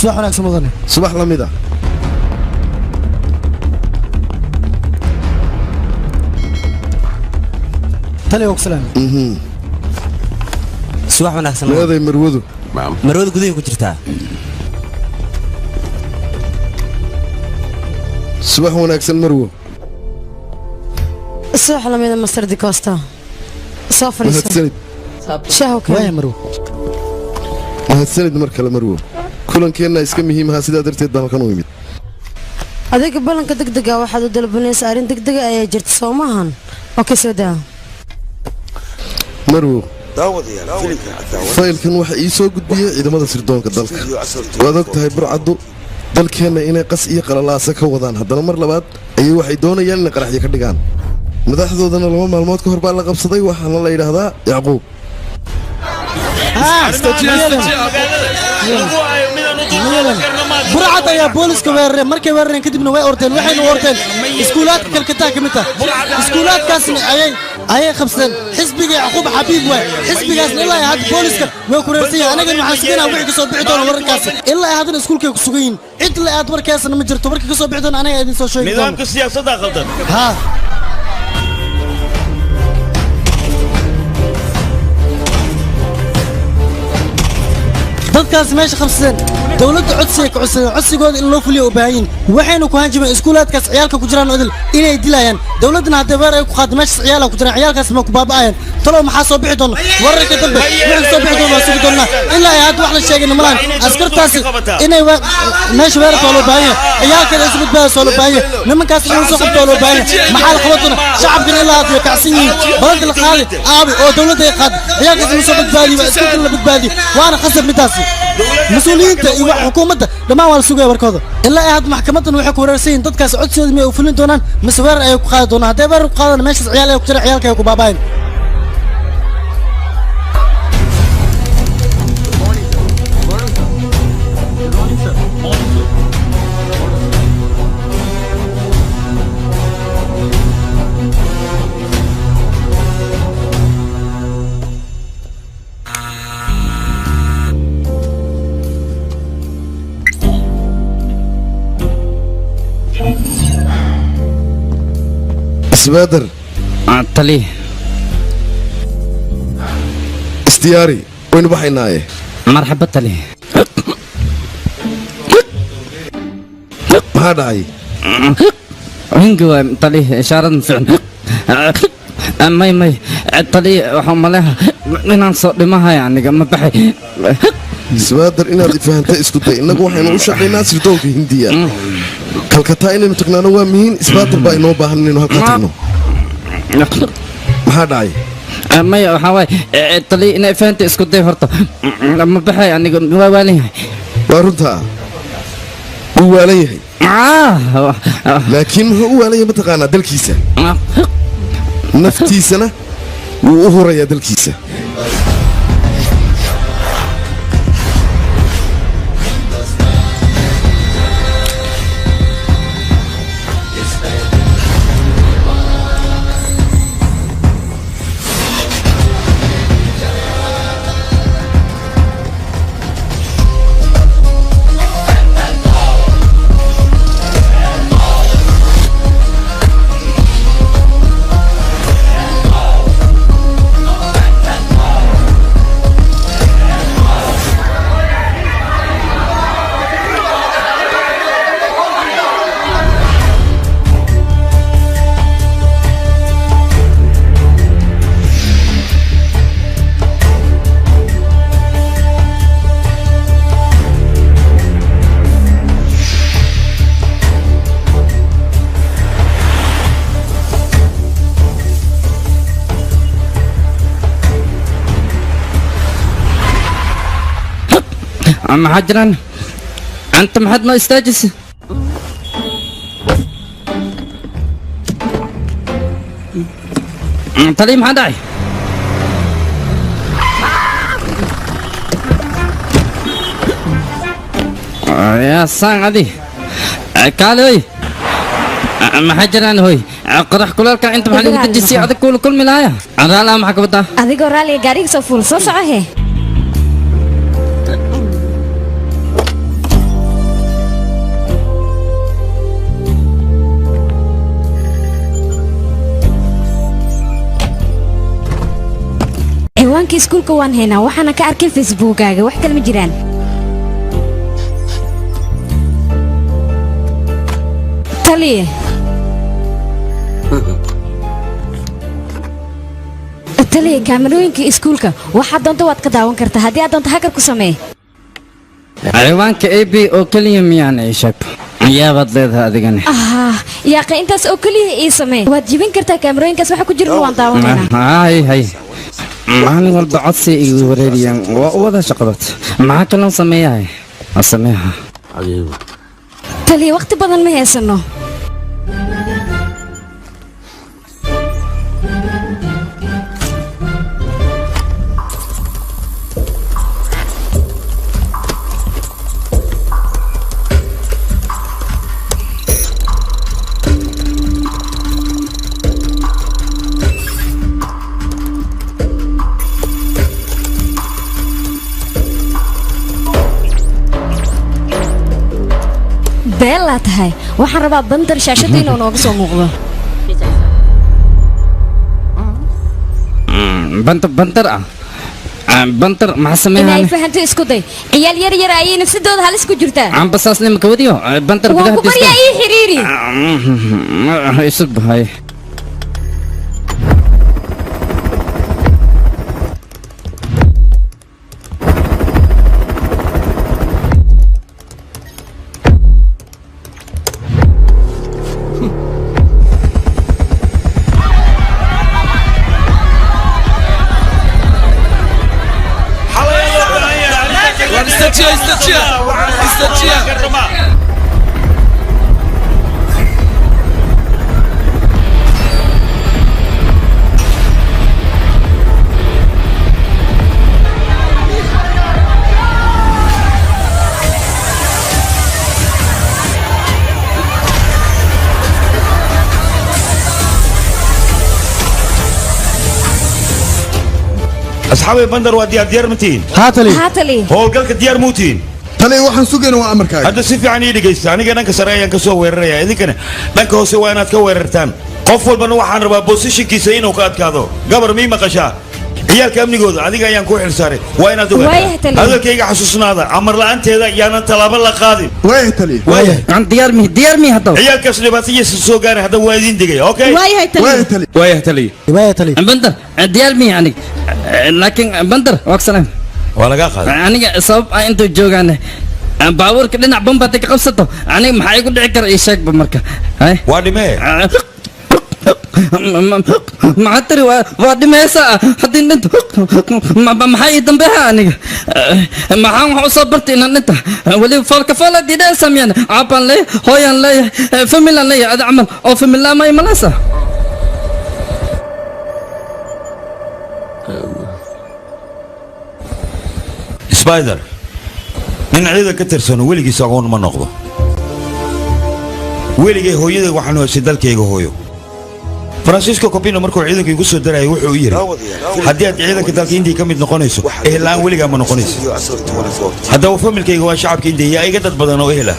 subax wanaagsan mudane subax la mid ah tali og salaam subax wanaagsan meeday marwadu marwadu gudaha ku jirtaa subax wanaagsan marwo subax la mid ah Master Di Costa soo fariisan shaho waaya marwo mahadsanid mar kale marwo kulankeenna iska muhiim ah sidaa darteed baan halkan u imid adiga balanka degdega waxaad u dalbanaysaa arrin degdega ayaa jirta soo maahan okay soo daa marwo faylkan waxa ii soo gudbiyey ciidamada sirdoonka dalka waad og tahay burcaddu dalkeenna inay qas iyo qalalaasa ka wadaan haddana mar labaad ayay waxay doonayaan inay qaraxyo ka dhigaan madaxdoodana 2 maalmood ka hor baa la qabsaday waxaana la yidhaahdaa yacquub burcad ayaa booliska weerareen markay weerareen kadibna way orteen waxayna orteen iskuulaadka kalkataa ka mid ah iskuulaadkaasna ayay qabsadeen xisbiga yacquub xabiib waay xisbigaasna ilaa hadda booliska way ku reersan anagan waxaan suganaa wixii ka soo bixi doona wararkaas ilaa haddana iskuulkay ku sugan yihiin cid la aad warkaasna ma jirto markii ka soo bixi doona anaga idin soo sheegi doona nidaamka siyaasadda qaldan haa dadkaas meesha qabsadeen dawladda codsiga ka codsadeen codsigooda in loo fuliyo u baahan yihiin waxayna ku hanjabeen iskuulaadkaas ciyaalka ku jiraan odil inay dilayaan dawladdana haddii weer ay ku qaado meeshaas ciyaala ku jiraan ciyaalkaas ma ku baaba'ayaan talow maxaa soo bixi doona wararka dambe wixii soo bixi doona waa sugi doonaa ilaa ay hadda wax la sheegay malaan askartaasi inay meesha weerarka waa loo baahan yahay ciyaalkeeda isu badbaadaysa waa loo baahan yahay nimankaas inuu soo qabto waa loo baahan yahay maxaa la qaban doona shacabkana ilaa hadda way kacsan yihiin balanta la qaaday aabi oo dawladda ay qaad ciyaalkaas inuu soo badbaadiyo waa iskuulkana la badbaadiyo waana khasab midaasi مسؤولينتا iyo xukuumadda dhamaan waa la sugaya warkooda ilaa ay had maxkamadan waxay ku wareersan dadkaas codsigooda ma u fulin doonaan mise weerar ay ku qaadi doonaan haddii weerar ku qaadana meeshaas ciyaal ay ku jira ciyaalka ay ku baabaayeen isbaader tali istiyaari waynu baxaynaaye marxaba tali maxaa dhacay hingi waay tali ishaarad fiican may tali waxaa maleha inaan soo dhimahay aniga ma baxay isbaader inaad ifahantay isku day innagu waxaynu u shaqaynaa sirdoonka hindiya kalkataa inaynu tagnaano waa muhiim isbaader baa inoo baahan inaynu halkaa tagno maxaa dhacay maya waxaa waay tali inay fahanta isku day horta ma baxay aniga waa waalan yahay waa runtaa wuu waalan yahay laakiin muxuu u waalan yahay mataqaanaa dalkiisa naftiisana wuu u hurayaa dalkiisa maxaa jiraan anta maxaad noo istaajisa tali maxaa dhacay yaa saan adi kaale hoy maxaa jiraan hoy qorax kulaalka inta maxaa lagu dejisay adag kuula kulmi lahaya raala maxaa ka wadaa adigoo raaliga gaariga soo fuul soo soco he kaamirooyinka iskuulka waan haynaa waxaana ka arkay facebookaaga wax kale ma jiraan taliye taliye kaamirooyinka iskuulka waxaad doonto waad ka daawan kartaa haddii aad doonto hakar ku samee ciwaanka ab oo keliya miyaan ii sheeg yaabaad leedahay adigani yaaqe intaas oo keliya ii samee waad jibin kartaa kaamirooyinkaas waxa ku jira waan daawanaynaa hay maalin walba codsi igu wareeriyaan waa u wada shaqadood maxaa kaloo sameeyahay sameeha taliye waqti badan ma haysano beelaa tahay waxaan rabaa bandar shaashada inuu nooga soo muuqdo bantar bantar maxaa sameeyaa inay fahanto isku day ciyaal yar yar ayay nafsadooda halis ku jirtaa amba saasne ma kawadiyo bantar waan ku baryaa ii xiriiri isub hay أصحابي بندر ودي ديار متين هاتلي هو قالك ديار موتين tali waxaan sugaynaa waa amarkaaga هذا سيف يعني دقيس أنا كنا كسرائي كسو ويرريا إذا كنا لك هو سوى أنا كويرتان قفل بنو حن ربا بوسيش كيسين وكاد كذا قبر مين مقشة هي الكلام نقول هذه كان كوي حساري وين أدوه هذا كي حسوسنا هذا أمر لا أنت هذا يعني أنت لا بلا قادم waaya tali عن ديار مي هذا هي الكسر بس يسوق أنا هذا وايدين دقيقة أوكي waaya tali ويا تلي waaya tali بندر ديار مي يعني لكن بندر وكسلام ولا قاعد aniga sabab ah intuu joogaan baabuurka dhinac bamba ka qabsato aniga maxay igu dhici kara ii sheegba marka hay وادي ما maxaa tiri waa dhimaysaa haddii dhinto maxaa ii dambeeha aniga maxaan wax u soo bartay inaan dhinta weliba falkafala didhaa sameyaan caabaan leeyahay hooyaan leeyahay familaan leeyahay ada camal oo familaa ma imanaysa سبايدر من عيدا كترسون ولقي ساقون ما نقضه ولقي هو يدا وحنو سدال كيغو هويو فرانسيسكو كوبينو مركو عيدا كيغو سو دراي وحو يري حدي عيدا كدالك اندي كميد نقونيسو اهلان ولقا ما نقونيسو هذا هو فاميل كيغو شعب كيندي يا اي قدد بدن او اهلا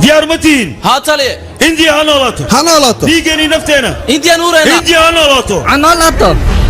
ديار متين هاتلي اندي هانولاتو hanoolaato ديجاني نفتينا انتي نورينا اندي هانولاتو canolato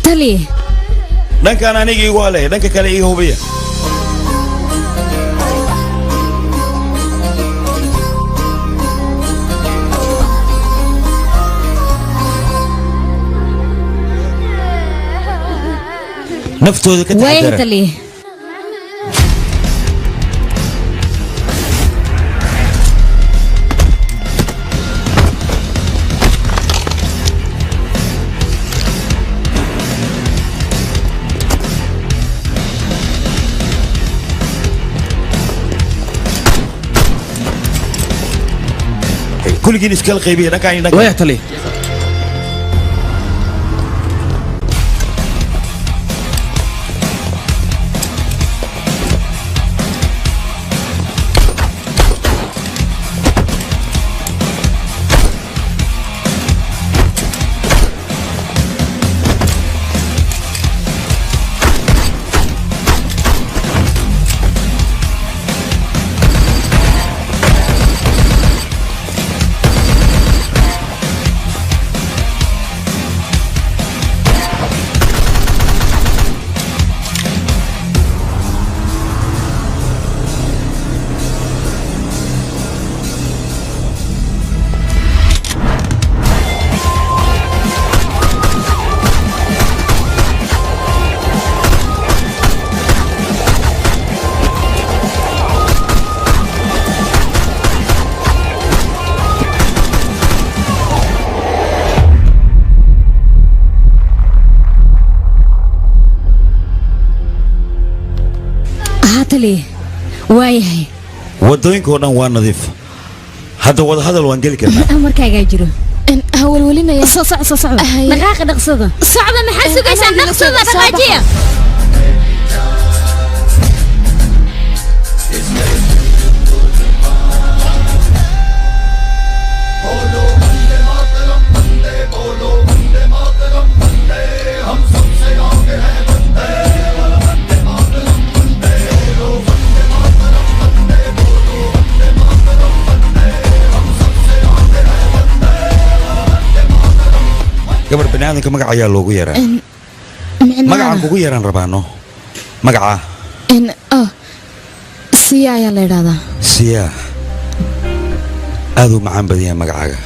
taliye dhankan aniga igu haleeya dhanka kale iga hubiya naftooda ka waaya taxadara taliye kulligiin iskala qaybiya dhankan waya taliye taliye waayahay wadooyinka oo dhan waa nadiif hadda wada hadal waan geli karnaa amarkaagaa jiro hawalwelinaya soo socda dhaqaaqa dhaqsada socda maxaa sugaysaa dhaqsada dhaqaajiya gabar baniaadanka magac ayaa loogu yeeraa magacaan kugu yeeraan rabaano magaca siya ayaa la idhahdaa siya aad u macaan badan yahay magacaaga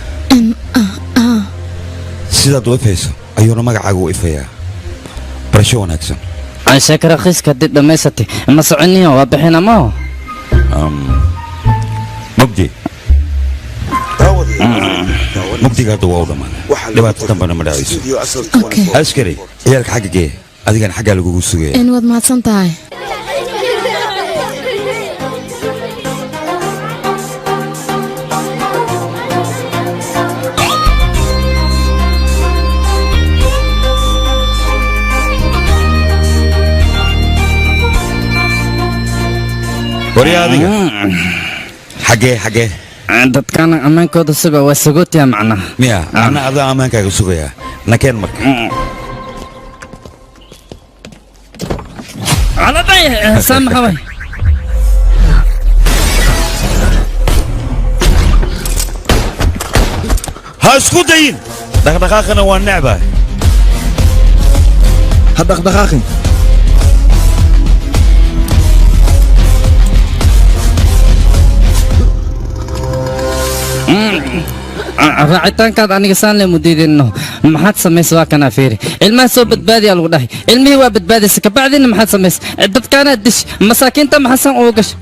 sidaad u ifayso ayuuna magacaaga u ifayaa barasho wanaagsan sheeka raqiiska haddii dhammaysatay ma soconiyo waa bixin amaho mugdi mugdiga hadda waa u dhammaaday dhibaato dambana ma dhacayso askari ciyaalka xagga gee adigana xaggaa lagugu sugaya waad mahadsan tahay warya adiga xagee dadkana ammaankooda suga waa sagootiya macnaha miya ana adaa ammaankaaga sugayaa nakeen marka caladay saamaxaway ha isku dayin dhaqdhaqaaqana waa necbaa ha dhaqdhaqaaqin raacitaankaad aniga saan le mudiidinno maxaad samaysa waa kanaa fiiri ilmaha soo badbaadiyaa lagu dhahay ilmihii waa badbaadaysa kabacdina maxaad samaysa dadkaanaad dish masaakiinta maxasan ugu gasha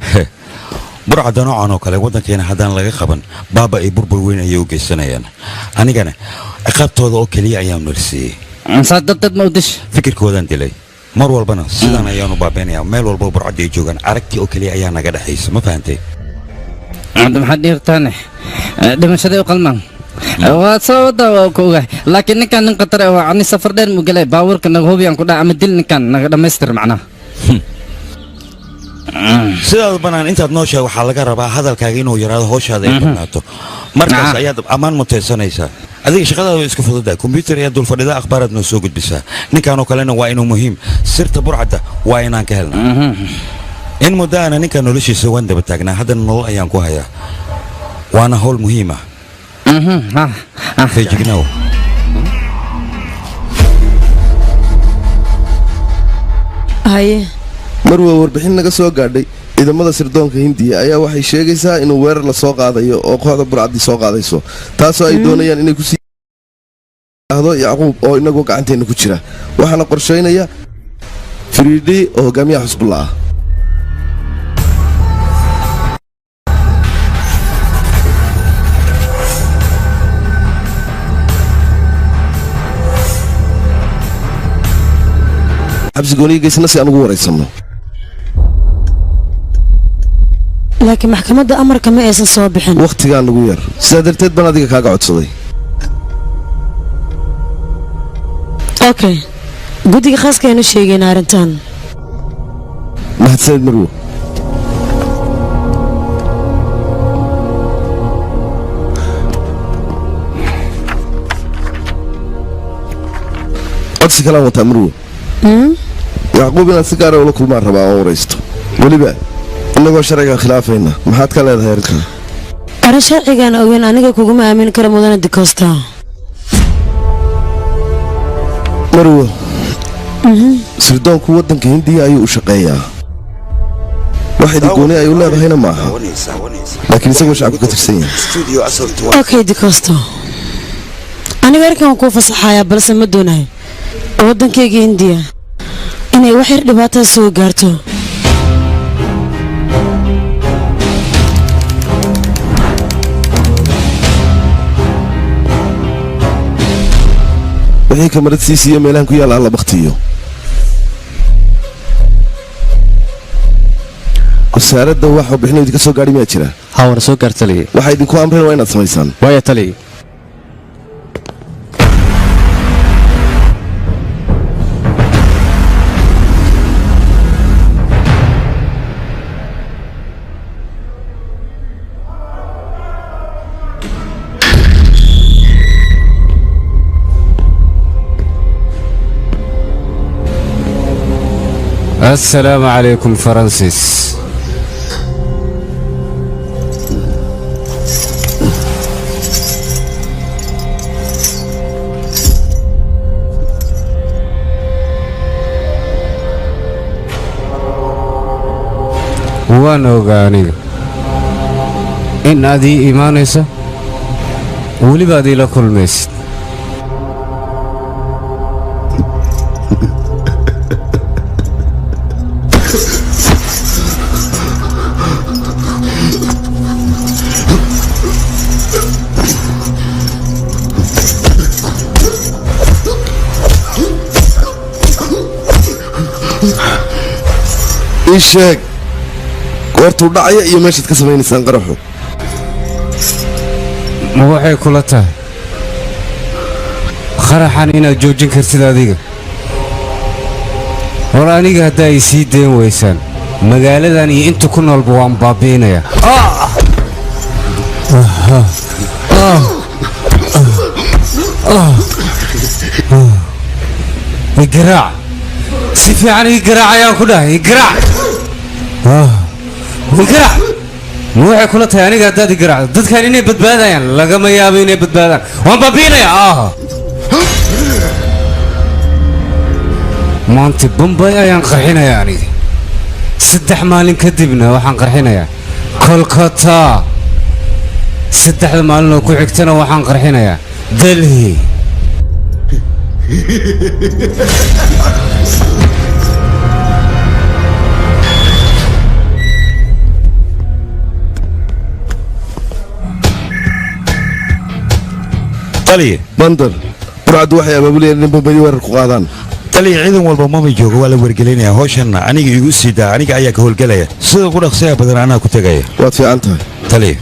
burcadda noocan oo kale waddankeena haddaan laga qaban baaba ay burbur weyn ayay u geysanayaan anigana ciqaabtooda oo keliya ayaan marsiiyey saa darteed ma u dish fikirkoodaan dilay mar walbana sidaan ayaanu baabeynayaa meel walba burcadda ay joogaan aragtii oo keliya ayaa naga dhexaysa ma fahantay maxaad dhiirtaane dhimashaday u qalmaan waa soo wada waa ku ogahay laakiin ninkan nin khatar ah waa ani safar dheer mu galay baabuurka naga hubiyaan ku dhaca ama dil ninkan naga dhammaystir macnaha sidaad banaan intaad nooshahay waxaa laga rabaa hadalkaaga inuu yaraado howshaada ay badnaato markaas ayaad ammaan mutaysanaysaa adiga shaqadaada way iska fududahay kombyuutar ayaa dul fadhida akhbaaraad noo soo gudbisaa ninkanoo kalena waa inuu muhiim sirta burcadda waa inaan ka helna in muddaana ninka noloshiisa waan daba taagnaa haddana nolol ayaan ku hayaa waana howl muhiim ah feejignow haye marwa warbixin naga soo gaadhay ciidamada sirdoonka hindiya ayaa waxay sheegaysaa inuu weerar la soo qaadayo oo kooxda burcadii soo qaadayso taasoo ay doonayaan inay kusii ahdo yacquub oo inagoo gacanteena ku jira waxaana qorshaynaya firiidhi oo hogaamiyaha xusbullah ah xabsigooniyigeysna si aan ugu waraysanno laakiin maxkamadda amarka ma aysan soo bixin wakhtigaa nagu yar sidaa darteed baan adiga kaaga codsaday okay guddiga khaaskaaynu sheegayna arrintan mahadsanid marwo codsi kalaan wataa marwo yacquub inaad si gaara ula kulmaan rabaa oo waraysto weliba innagoo sharciga khilaafayna maxaad ka leedahay arrintan arrin sharcigaan ogeyn aniga kuguma aamin kara mudana dikosta marwo sirdoonku waddanka hindiya ayuu u shaqeeyaa wax idigooni ay u leedahayna maaha laakiin isagoo shacabka ka tirsan yahay okay dikosto aniga arrinkan kuu fasaxayaa balse ma doonahay waddankayga hindiya inay wax yar dhibaatada soo gaarto wixii kamarad sii siiyo meelahan ku yaalla alla bakhtiyo wasaaradda wax warbixino idinka soo gaadhi miyaa jira haa wana soo gaar taliye waxaa idinku amreen waa inaad samaysaan waaya taliye السلام عليكم فرانسيس waan ogaa aniga in aad ii imaanayso weliba aad iila kulmaysid ii sheeg goortuu dhacaya iyo meeshaad ka samaynaysaan qaraxu ma waxay kula tahay qaraxan inaad joojin kartid adiga hor aniga haddaa ay sii dayn waysaan magaaladan iyo inta ku noolba waan baabi'inayaa igaraac si fiican ii garaac ayaan ku dhahay igaraac igaraac ma waxay kula tahay aniga haddaad igaraacdo dadkan inay badbaadayaan lagama yaabo inay badbaadaan waan baabi'inayaa maanta bombay ayaan qarxinayaa aniga 3 maalin kadibna waxaan qarxinayaa kolkata 3 maalin oo ku xigtana waxaan qarxinayaa delhi taliye bandar burcaddu waxay abaabulayaan in bombadii weerar ku qaadaan taliye ciidan walba mama joogo waa la wargelinayaa hawshanna aniga igu sii daa aniga ayaa ka howlgelaya sida ugu dhaqsiya badan anaa ku tegaya waad fiican tahay taliye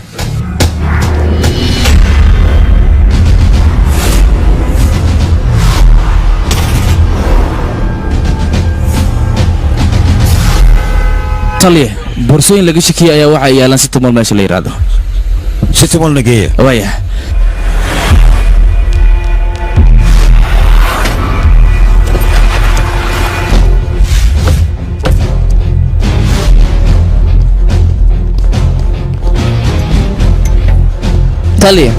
taliye boorsooyin laga shakiyay ayaa waxaa yaalan si tumal meesha la yiraahdo si tumal nageeya waaya taliye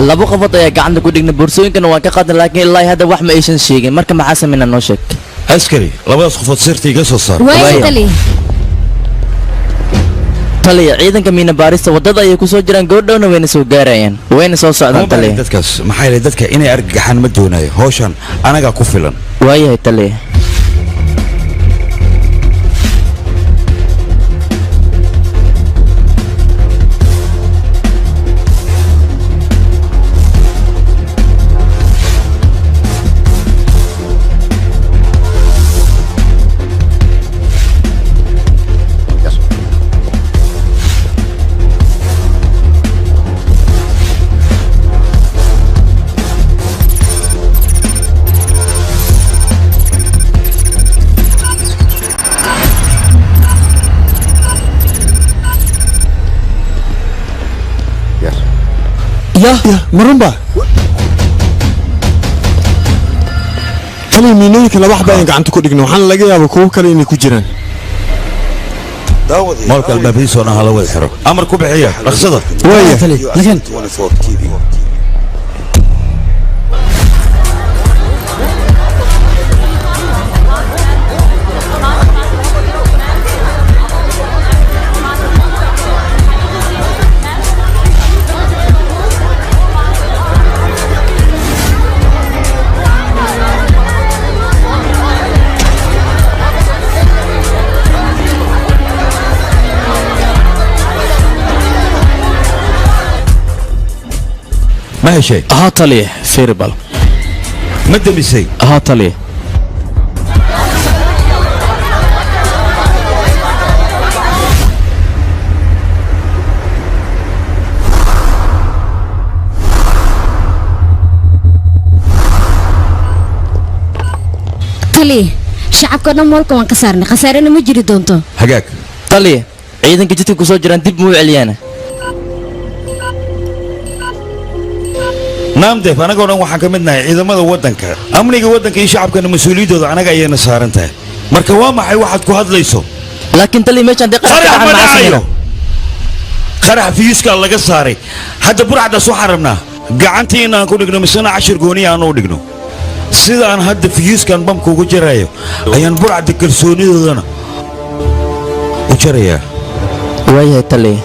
labo qofood ayaa gacanta ku dhignay boorsooyinkana waan ka qaadan laakiin ilaa hadda wax ma aysan sheegin marka maxaa sameynaa noo sheeg askari labadaas qofood sirta iga soo saar waaya taliya taliya ciidanka miina baarista wadada ayay ku soo jiraan goordhowna wayna soo gaarayaan wayna soo socdaan taliya dadkaas maxay leeyihiin dadka inay argagaxaan ma doonayo hawshan anaga ku filan waayahay taliya يا مرنبا تلي مينيك لا واحد باين قاعد تكون دغنو waxaan laga yaabo kuwa kale inay ku jiraan مالك البابيس وانا هلا وين حرب امر ku bixiya dhaqsada waya tali lakin ما هي شيء ها taliya feerbal ما دمسي ها taliya taliya shacabka dhan moolka waan ka saarnay khasaarena ma jiri doonto hagaag taliya ciidanka jidka ku soo jiraan dib muu celiyaana naamdeef anagoo dhan waxaan ka mid nahay ciidamada waddanka amniga waddanka iyo shacabkana mas-uuliyadooda anaga ayayna saaran tahay marka waa maxay waxaad ku hadlayso laakiin taliya meeshaan dee qarax ma dhacayo qarax fiyuuska laga saaray hadda burcadaas waxaan rabnaa gacantii inaan ku dhigno misena cashir gooniya aan u dhigno sidaan hadda fiyuuskan bamka ugu jarayo ayaan burcada kalsoonidoodana u jarayaa waayahay taliya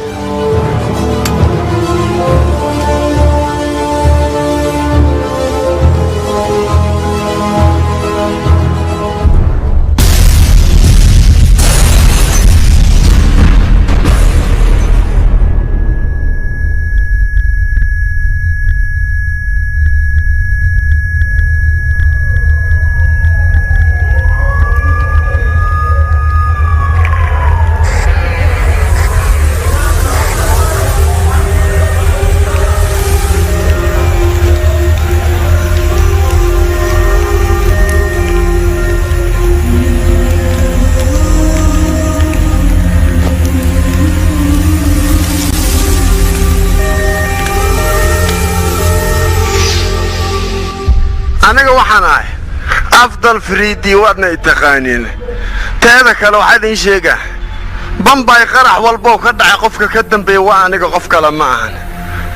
aniga waxaan ahay afdal fariidi waadna itaqaaniin teeda kale waxaa idin sheegaa bambay qarax walbo ka dhacay qofka ka dambeeya waa aniga qof kale ma ahan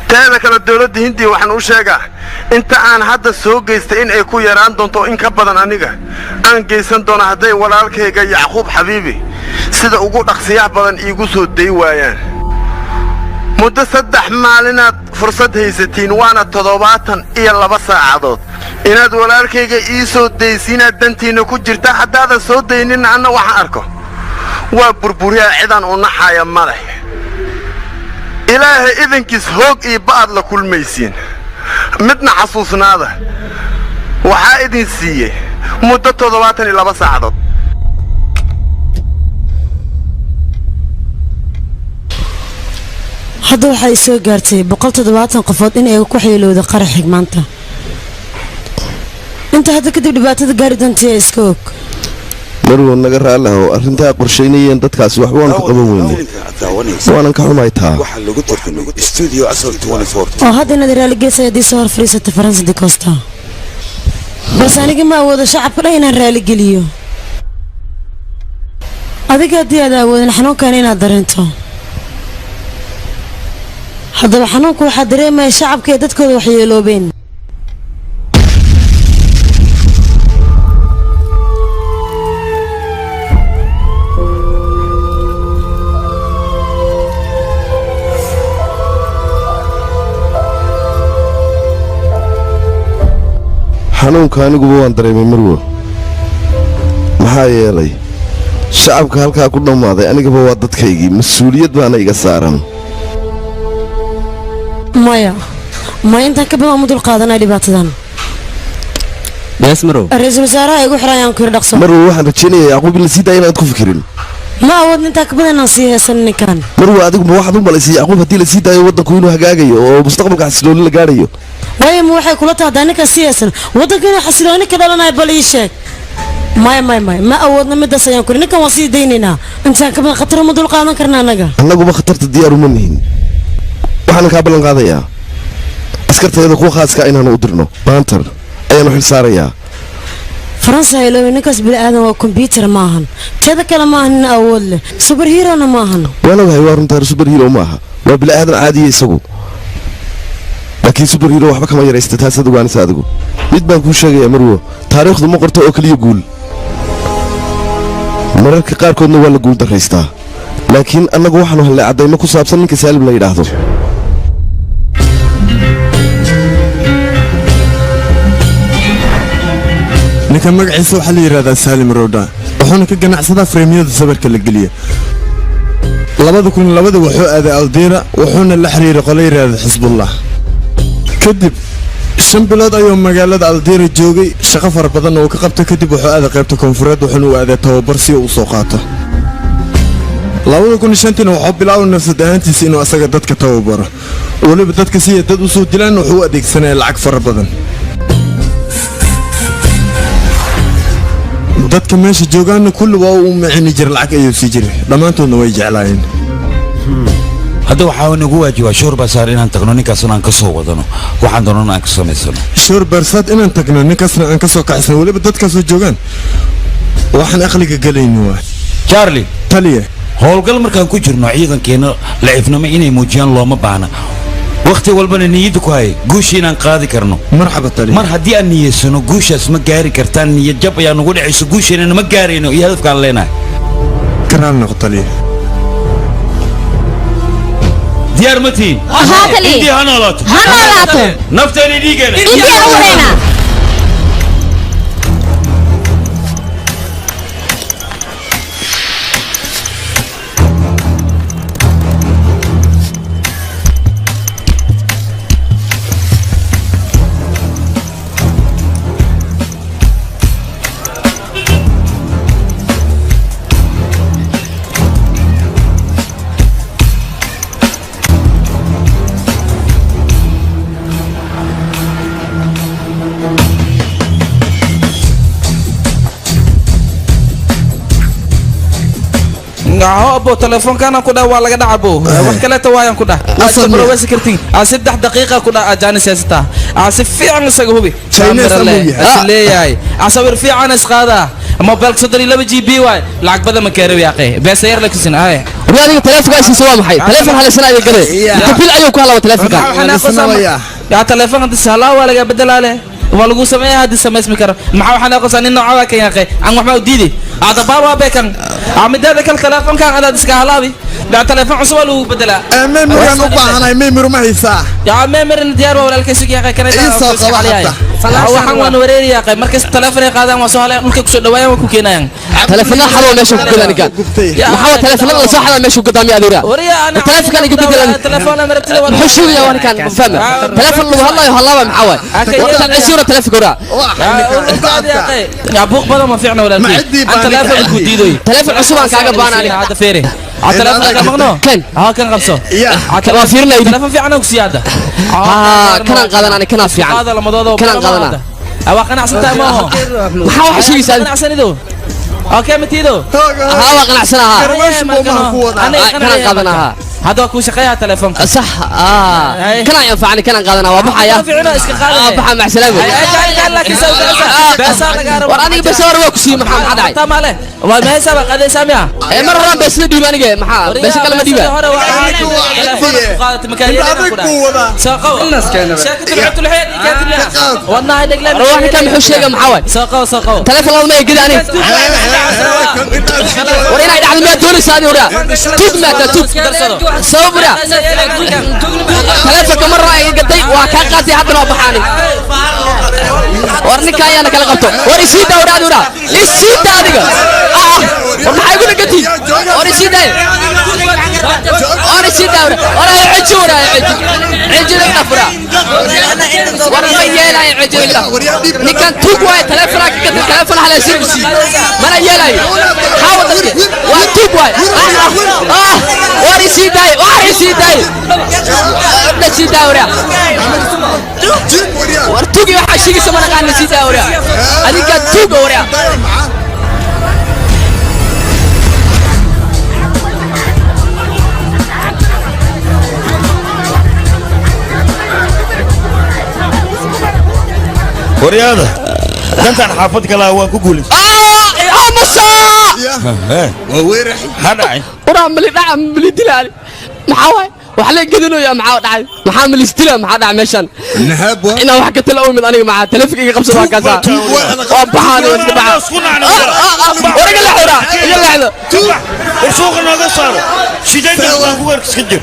teeda kale dawladda hindiya waxaan u sheegaa inta aan hadda soo geystay in ay ku yaraan doonto in ka badan aniga aan geysan doono hadday walaalkayga yacquub xabiibi sida ugu dhaqsiyaha badan iigu soo day waayaan muddo 3 maalinaad fursad haysatiin waana 72 saacadood inaad walaalkayga ii soo daysiinaad dantiina ku jirta haddaadan soo daynin anna waxaan arko waa burburiyaa cidaan u naxaya male ilaahay idinkiis hoog iyo ba'ad la kulmaysiin midna xasuusnaada waxaa idin siiyey muddo 72 saacadood hadda waxay soo gaartay 170 qofood in ay ku xeelowda qarax xigmaanta inta hadda kadib dhibaatada gaari doontii iska og marwo naga raalaho arrintaa qorsheynayeen dadkaasi waxba waan ku qaban weyne waanan ka xumay taa oo hadda inaad raaligeysay haddii soo hor fadhiisata faransa de costa balse aniga ma awoodo shacabka dhan inaan raaligeliyo adiga haddii aad awoodin xanuunkan inaad dareento haddaba xanuunku waxaa dareemaya shacabka ee dadkooda waxyeeloobeen xanuunka aniguba waan dareemay marwo maxaa yeelay shacabka halkaa ku dhammaaday anigaba waa dadkaygii mas-uuliyad baana iga saaran maya intaan ka badan uma dul qaadanay dhibaatadan bees marow ra-iisul wasaaraha igu xiran ayaan ku yidhi dhaqso marwo waxaan rajaynayaa yacquub in la sii daaya inaad ku fikirin ma awoodna intaan ka badan inaan sii heesan ninkan marwo adiguba waxaad u malaysay yacquub haddii la sii daayo waddanku inuu hagaagayo oo mustaqbalka xasilooni la gaadhayo waayo ma waxay kula tahay haddaan ninkan sii heesan waddanka inuu xasilooni ka dhalanayo bal ii sheeg maya ma awoodna midaas ayaan ku yidhi ninkan waan sii daynaynaa intaan ka badan khatar uma dul qaadan karna annaga annaguba khatarta diyaar uma nihin waxaan kaa ballan qaadayaa askartayada kuwa khaaska inaanu u dirno baantar ayaanu xil saarayaa faransa haylowe ninkaas bini'aadan waa kombyuutar maahan teeda kale maahan nin awood leh subar hiirona maahan waan ogahay waa runtaa subar hiiro maaha waa bini'aadan caadiya isagu laakiin subar hiiro waxba kama yaraysta taasaad ogaanaysa adigu mid baan kuu sheegayaa marwo taariikhdu ma qorto oo keliya guul mararka qaarkoodna waa la guul daraystaa laakiin annagu waxaanu hellay caddaymo ku saabsan ninka saalim la yidhaahdo ninka magaciisa waxaa la yidhahdaa saalim rowdha wuxuuna ka ganacsadaa freemyada sawirka la geliya 2002 wuxuu aaday aldiira wuxuuna la xiriiray qolo yidhaahda xisbullah kadib 5 bilood ayuu magaalada aldiira joogay shaqo fara badan oo ka qabta kadib wuxuu aaday qaybta koonfureed wuxuuna u aaday tababar si uu soo qaato 2005 wuxuu bilaabay nafsad ahaantiisa inuu asaga dadka tababaro waliba dadka si dad u soo dilaan wuxuu u adeegsanaya lacag fara badan dadka meesha joogaana kulli waa uu macni jir lacag ayuu sii jiray dhammaantoodna way jeclaayeen hadda waxaa nagu waajibaa shoor basaar inaan tagno ninkaasna aan ka soo wadano waxaan doonana aan ka samaysano shoor barsaad inaan tagno ninkaasna aan ka soo kacsano waliba dadkaasoo joogaan waxaan aqliga galayni waa charlie taliye howlgal markaan ku jirno ciidankeena laciifnimo inay muujiyaan looma baahna waqti walbana niyadda ku hay guush inaan qaadi karno marxaba taliye mar haddii aan niyeysano guushaas ma gaari kartaan niyad jab ayaa nagu dhacayso guusheena ma gaarayno iyo hadafkaan leenahay karaan noqo taliye diyaar ma tihiin intii ha noolaato nafteena dhiigeena abo telefoonkaana ku dhaa waa laga dhacabo wax kaleeta waayaan ku dhah bro waa security 3 daqiiqa ku dhaa jaanis haysta si fiican isaga hubi leeyahay asawir fiican isqaada موبايلك صدري لما جي بي واي لعق بدل ما كيرو يا اخي بس ير لك سنه هاي وادي تليفونك ايش سوا محي تليفون هل سنه قال كفيل ايو كلا تليفونك يا تليفون انت سهلا ولا بدل عليه ولا قو سميه هذه سميه اسمك ما waxaan aqoonsan in nooca ka yaqay aan wax ma u diiday hada baba beekan amidada kal telefoon kan hada iska halaabi da telefoon cusub loo bedela memory aan u baahanahay memory ma haysaa ya memory diyaar waa walaalkiis yahay kana waxaan waan wareeriyaa qay markaas telefoon ay qaadaan waa soo halay dhulka ku soo dhawaayaan ku keenayaan telefoonada xaloo meesha ku gadan kan waxa telefoonada la soo xalaa meesha ku gadaamiya adeera telefoonka igu bedelan telefoonada martida waa xushuuya waan kan fahma telefoon lagu hadlayo halaba maxaa waay isura telefoonka يا بوق بدل ما فيعنا ولا انت تلفون كوديدوي تلفون عصبان كاغا بان علي هذا فيري تلفون كان مغنو كان كان قبصو waa fiirnay تلفون فيعنا وسياده kana qadan ana kana fiican هذا لمدودو kana qadana waa qanacsantaa ma aha waxa wax sheegaysaa qanacsanido okay matiido waa qanacsanaha ana kana qadanaha هذا كل شقيها تلفونك صح كان ينفعني كان قادنا وبحيا بحا مع سلامه قال لك بس انا وراني بسور وكسي محمد عداي تمام عليه وما سبق هذا سامع مره بس دي ماني محا بس كلمه دي قالت مكان ساقوا شاكت لعبت الحين كانت والله هذيك لا روح كم حشيقه محاول ساقوا تلفون ما يقداني ورينا يدعم ما دوري سادي ورا توب ما توب صبرا تلفك مرة قدي وكاقاتي حتى لو بحاني ninka ayaana kala qabto war isiida waraadura isiida adiga war maxay ku dhagati war isiida war isiida war ciji wara ciji la fura war ma yeelay ciji la ninkan tuug way telefoon hala sirsi mana yeelay hawa dadka waa tuug way war isiida نسيت أوريا ورتوقي وحشيقي سمنا قاعد نسيت أوريا هذيك توق أوريا ورياضة أنت عن حافظك لا هو كقولي وويرح هذا وراملي نعم بلي دلالي محاوي وحلي قدنو يا معاود عاد محامل استلام محاد عمشان نهاب انا وحكت الاول من انا مع تلفقي قبصه كذا وبحاني وتبع ورق الحورة يلا هذا وسوق هذا صار شجاع ورك سكجر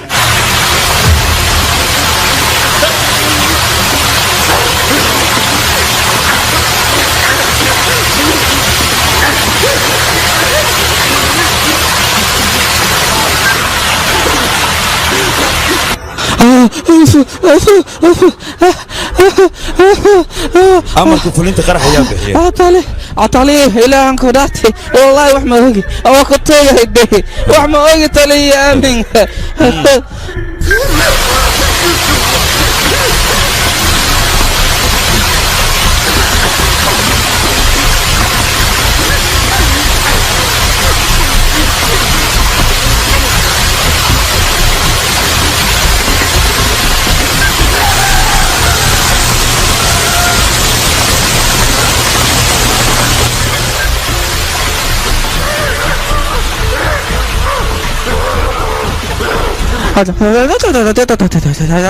أمرك فلنت قرح يا بحي عطالي إلى أنك وداتي والله وحما هوجي أو كنت يهدي وحما هوجي تلي يا أمين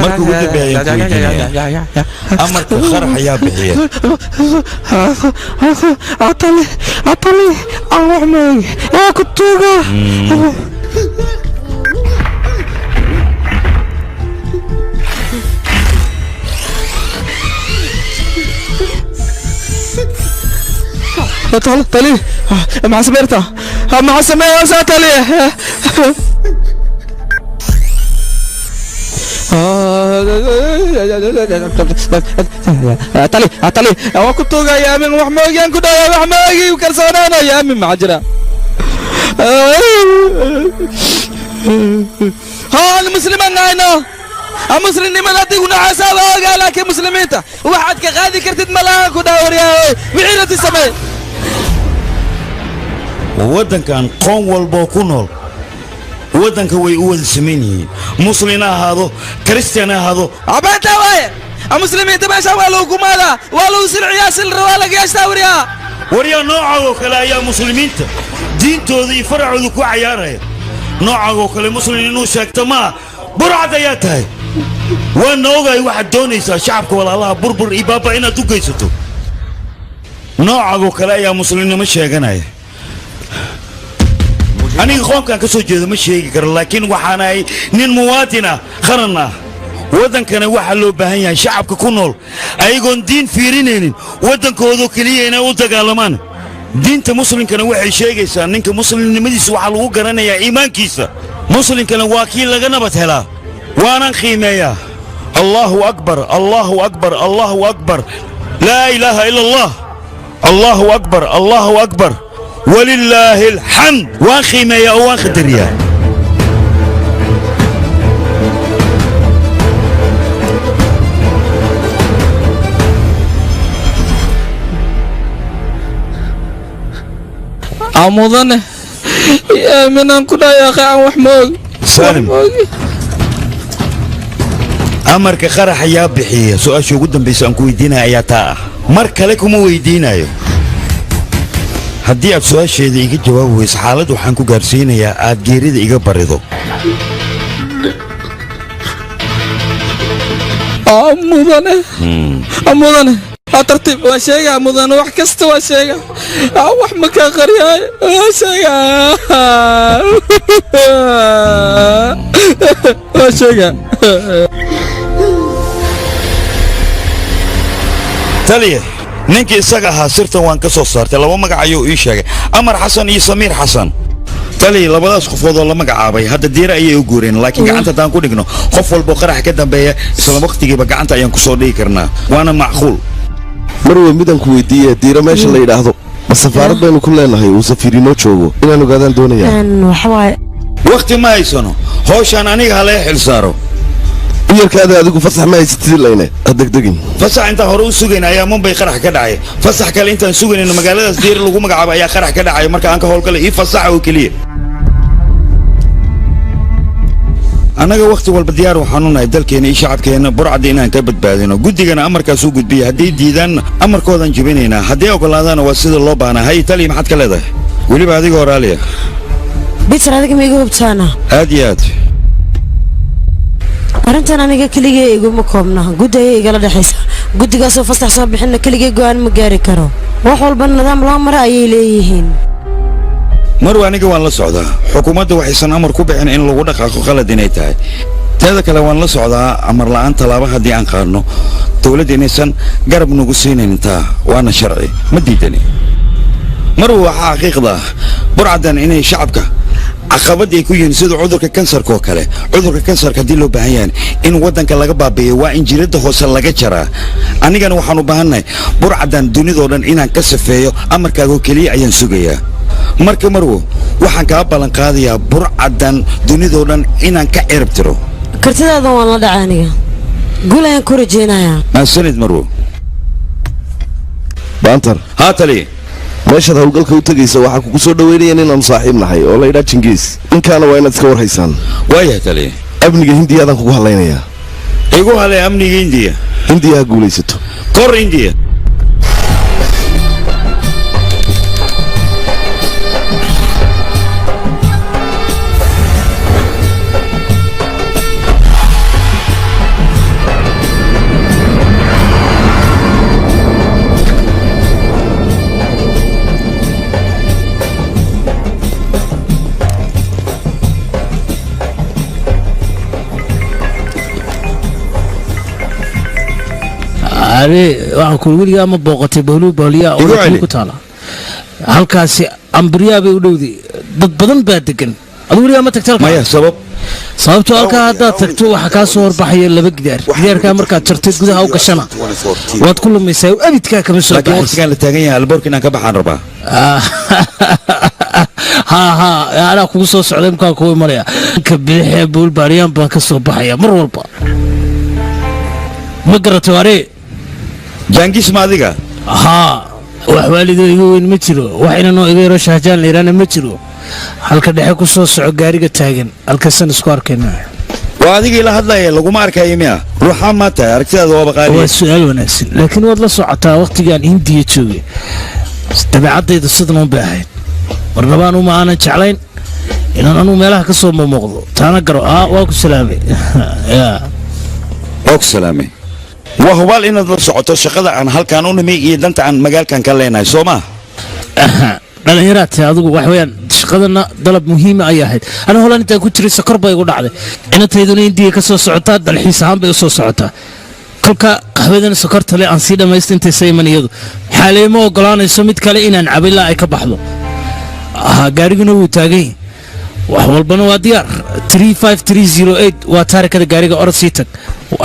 markuu ugu dambeeyay amarka qarax ayaa bixiya عطالي الله معي يا كتوغا طالي مع سميرتا مع سميرتا طالي طالي أو كنت يا من وحماجي أنكو ده يا وحماجي وكرسانانا يا من معجرة ها المسلمين هنا المسلمين ملاتي هنا عسابة قال لك مسلمين واحد كغادي كرتد ملاك وداور يا بعيرة السماء ودنكان قوم والبوكونول ودنك way u wada sameeyeen muslimiin ahaado kristaan ahaado abanta way muslimiin tabasha wala hukumada wala silciya sil wala gaastawriya wariya nooca kale ayaa muslimiinta diintooda iyo faracooda ku ciyaaraya nooca kale muslimiin inuu sheegto ma burcad ayaa tahay waan ogaay waxa doonaysa shacabka walaalaha burbur iyo baaba inaad u geysato nooca kale ayaa muslimiinimo sheeganaya aniga qoomkan ka soo jeedo ma sheegi karo laakiin waxaan ahay nin muwaadina qaranna wadankana waxa loo baahan yahay shacabka ku nool ayagoon diin fiirinaynin wadankooda kaliya inay u dagaalamaan diinta muslimkana waxay sheegaysaa ninka muslimnimadiisa waxa lagu garanayaa iimaankiisa muslimkana waa kii laga nabad helaa waanan qiimeeyaa allahu akbar allahu akbar allahu akbar laa ilaaha ila allah allahu akbar allahu akbar ولله الحمد واخي ما يا واخي دريا عمودنا يا من كنا يا اخي عن وحموق سالم أمرك خرح يا بحيه سؤال شو قدام بيسانكو يدينا يا تا مرك لكم ويدينا haddii aad su'aasheeda iga jawaab weyso xaalad waxaan ku gaarsiinayaa aad geerida iga barido mudane tartiib waa sheegaa mudane wax kasta waa sheega wax ma kaa qaryaay waa sheega waa sheega taliya ninkii isaga ahaa sirtan waan ka soo saartay laba magac ayuu ii sheegay amar xasan iyo samiir xasan tali labadaas qofood oo la magacaabay hadda diira ayay u guureen laakiin gacanta haddaan ku dhigno qof walba qarax ka dambeeya isla waqtigiiba gacanta ayaan ku soo dhigi karnaa waana macquul marwa midaan ku weydiiya diira meesha la yidhaahdo ma safaarad baynu ku leenahay uu safiir inoo joogo inaan ogaadaan doonayaa waqti ma haysano howshaan aniga halee xil saaro uyarkaada adigu fasax ma haysatid layne adegdegin fasax intaan hore u sugayn ayaa Mumbai qarax ka dhacay fasax kale intaan sugayn magaaladaas diir lagu magacaabo ayaa qarax ka dhacay marka aan ka howlgalay ii fasax oo kaliya anaga waqti walba diyaar waxaan u nahay dalkeena iyo shacabkeena burcad inaan ka badbaadino guddigana amarkaas uu gudbiyay haddii diidaan amarkoodan jibinaynaa haddii ogolaadana waa sida loo baahnaa hay tali maxaad ka leedahay weliba adiga horaaliya bitar adiga ma iga hubtaana aad iyo aad arrintan aniga keligay iguma koobna guddi ayay igala dhexaysa guddigaasoo fasax soo bixinna keligay go'aan ma gaari karo wax walba nidaam loo mara ayay leeyihiin marwa aniga waan la socdaa xukuumadda waxaysan amar ku bixin in lagu dhaqaaqo qalad inay tahay teeda kale waan la socdaa amar la'aan tallaabo haddii aan qaadno dowladda inaysan garab nagu siinayn taa waana sharci ma diidani marwa waxaa xaqiiqda burcadan inay shacabka caqabad ay ku yihiin sida cudurka kansarka oo kale cudurka kansarka haddii loo baahan yahay in waddanka laga baabi'iyo waa in jiradda hoose laga jaraa anigana waxaan u baahannahay burcadan dunidoo dhan inaan ka safeeyo amarkaagoo keliya ayaan sugayaa marka marwo waxaan kaa ballan qaadayaa burcadan dunidoo dhan inaan ka cirib tiro kartidaadan waan la dhacay aniga guul ayaan ku rajaynayaa maasanid marwo baantar haa tali meeshaad howlgalka u tegaysa waxaa kugu soo dhaweynayaan inaanu saaxiib nahay oo la yidhaa jingiis inkaana waa inaad iska warhaysaan waayahay tali amniga hindiyaadaan kugu hadlaynayaa igu halay amniga hindiya hindiya ha guulaysato kor hindiya waxaan ku weligaa ma booqatay bawlu bawliya oo ku taala halkaasi ambriyaa bay u dhowday dad badan baa degan adigu weligaa ma tagtay maya sababtoo halkaa haddaad tagto waxaa kaa soo horbaxaya laba gidaarkaa markaad jartay gudaha u gashana waad ku lumaysaa abidkaa kama soo laakiin waqtigaan la taagan yahay alboorka inaan ka baxaan rabaa ha anaa kugu soo socday imkaan kugu imanaya ka bidixee buulbaariyaan baan ka soo baxaya mar walba ma garatay waaree jaangis ma adiga haa wax waalidoo iga weyn ma jiro wax inanoo iga yaro shahjaan layidhaana ma jiro halka dhexe ku soo soco gaariga taagan halkasan isku arkayna waa adigii la hadlaya laguma arkayo miya ruuxaa maa tahay aragtidaada waaba qaali waa su-aal wanaagsan laakiin waad la socotaa wakhtigaan hindiya joogay dabeecaddayda sidan un bay ahayd marnabaan uma aanan jeclayn inaan anuu meelaha ka soo muuqdo taana garo waa ku salaamay waa ku salaamay waa hubaal inaad la socoto shaqada aan halkaan u nimay iyo danta aan magaalkan ka leenahay soo maa dhalinyaraadtay adigu wax weeyaan shaqadana dalab muhiima ay ahayd aniga holaan intaan ku jiray sakor bay igu dhacday inantayduna indiya ka soo socotaa dalxiis ahaan bay u soo socotaa kolka qaxwadana sokorta le aan sii dhammaysta intaysa iman iyadu xaaleema ogolaanayso mid kale inaan cabilaa ay ka baxdo gaariguna wuu taagay wax walbana waa diyaar 35308 waa taarikada gaariga orod sii tag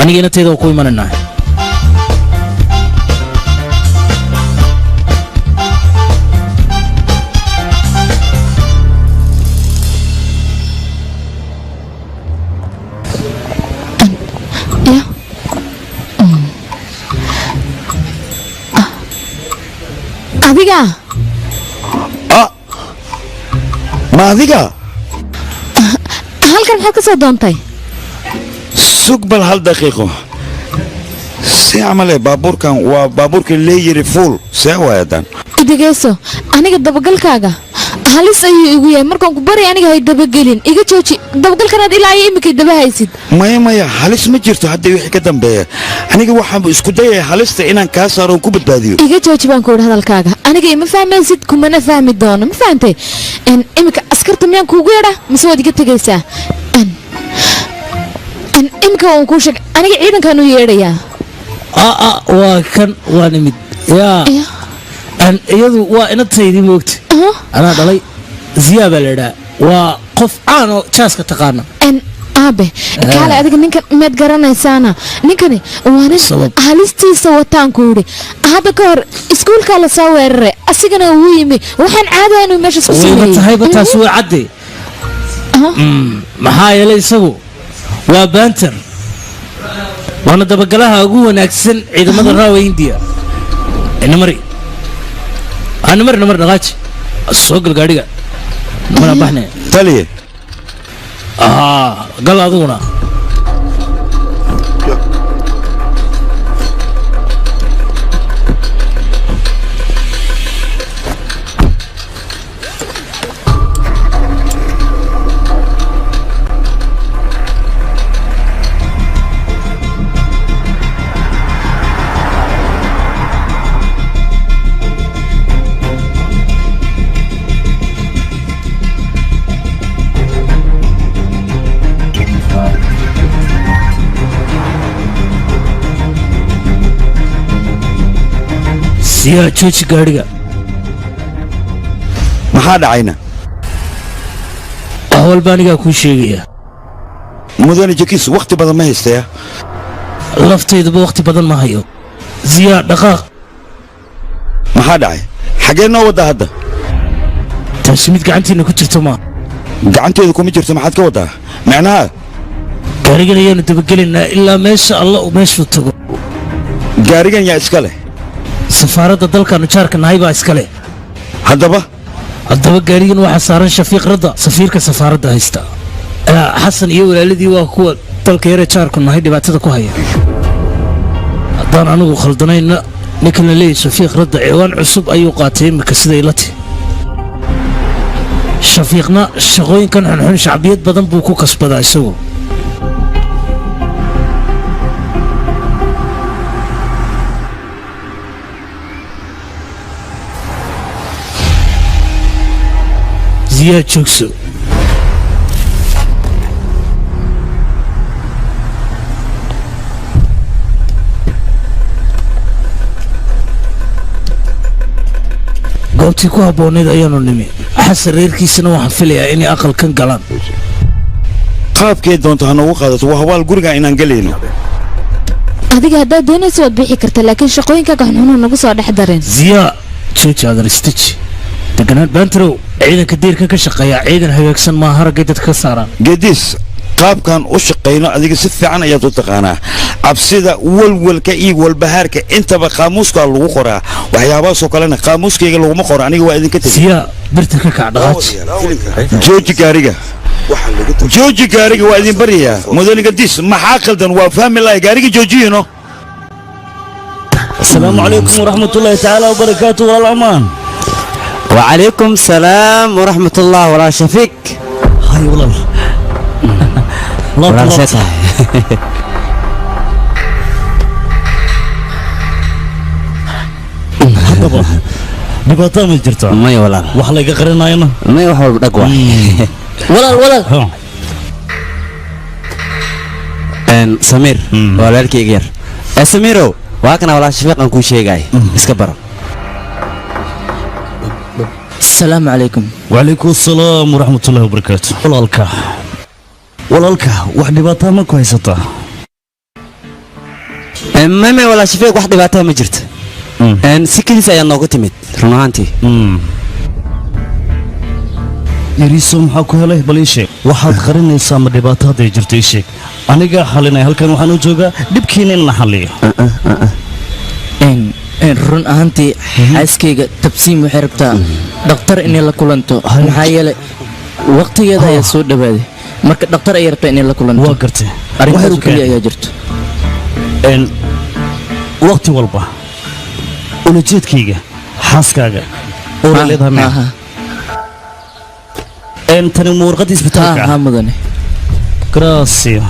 aniga inantayda waa ku imananaa adiga ma adiga halkan maxaad ka soo doontay sug bal hal daqiiqo see camale baabuurkan waa baabuurkii leeyiri fuul see waayadan dhegeyso aniga dabagalkaaga halis ayuu igu yahay markaan ku bari aniga hay dabagelin iga jooji dabagalkanaad ilaa iyo iminkay daba haysid maya halis ma jirto hadda wixii ka dambeeya aniga waxaan isku dayaya halista inaan kaa saaro ku badbaadiyo iga jooji baan ku idhi hadalkaaga aniga ima fahmaysid kumana fahmi doono ma fahantay iminka askarta miyaan kuugu yeedha mise waad iga tegaysaa iminka waan kuu sheegay aniga ciidankaan u yeedhayaa waa kan waa nimid yaa iyadu waa inantaydii moogta anaa dhalay ziyaa baa la idhaa waa qof caan oo jaaska taqaana aabe kaale adiga ninkan meed garanaysaana ninkani waa nin halistiisa wataan ku yidhi hadda ka hor iskuulkaa la soo weeraray asigana uu yimi waxaan caadaha inuu meesha isku wayba tahayba taas waa cadde maxaa yeelay isagu waa baanter waana dabagalaha ugu wanaagsan ciidamada raawa indiya namari namar dhaqaaji soo gal gaadhiga mana baxne taliye gal adiguna siyaa jooji gaadhiga maxaa dhacayna wax walba anigaa kuu sheegaya mudane jakiis wakhti badan ma haystaya laftayduba wakhti badan ma hayo ziyaa dhaqaaq maxaa dhacay xaggee noo waddaa hadda taasi mid gacantiinna ku jirto maa gacanteedu kuma jirto maxaad ka waddaa macnaha gaarigan ayaanu dabagelaynaa ilaa meesha alla uu meeshuu tago gaarigan yaa iska leh safaaradda dalkaanu jaarka nahay baa iska leh haddaba gaarigan waxaa saaran shafiiq radda safiirka safaaradda haysta xasan iyo walaaladii waa kuwa dalka yare jaarku nahay dhibaatada ku haya haddaan anigu khaldanayna ninkan la leeyahy shafiiq radda ciwaan cusub ayuu qaatay iminka siday la tihi shafiiqna shaqooyinkan xunxun shacbiyad badan buu ku kasbadaa isagu ziyaa joogso goobtii ku habboonayd ayaanu nimi xasan reerkiisana waxaan filayaa inay aqalkan galaan qaabkeed doonto ha noogu qaadato waa habaal guriga inaan gelayno adiga haddaad doonaysa waad bixi karta laakiin shaqooyinkaga xunxunu nagu soo dhex dareen ziyaa jooji adaristiji deganaan baantarow ciidanka diirkan ka shaqeeya ciidan hagaagsan maaha raggay dadka ka saaraan gediis qaabkan u shaqayno adiga si fiican ayaad u taqaanaa cabsida walwalka iyo walbahaarka intaba qaamuuskaa lagu qoraa waxyaabahaasoo kalena qaamuuskayga laguma qoro aniga waa idinka tegi siyaa birta ka kac dhaqaaji jooji gaariga waa idin baryayaa mudane gediis maxaa qaldan waa fahmi lahay gaariga joojiyino asalaamu calaykum waraxmatullaahi tacaala wabarakaatu walaalamaan وعليكم السلام ورحمة الله ولا شفيك هاي والله ولا شيء haddaba dhibaato ma jirto may walaal wax la iga qarinayna may wax walba dhag waay walaal سمير walaalkii iga yar samiirow waa kana walaa shafiiqan kuu sheegay iska baro السلام عليكم وعليكم السلام ورحمة الله وبركاته walaalka wax dhibaato ma ku haysataa mame walaa shafiiq wax dhibaato ma jirto si kaliis ayaa noogu timid run ahaantii yariiso maxaa ku helay bal ii sheeg waxaad qarinaysaa ma dhibaato hadday jirto ii sheeg anigaa xalinaya halkan waxaan u joogaa dhibkiina in la xalliyo run ahaantii xaaskayga tabsiim waxay rabtaa dhakhtar inay la kulanto maxaa yeelay waqtigeeda ayaa soo dhawaaday marka dhakhtar ayay rabtaa inay la kulanto waa gartay arrintaas keliya ayaa jirto waqti walba ulajeedkayga xaaskaaga oo leedahay tani ma warqadda isbitaalka ha mudane gracias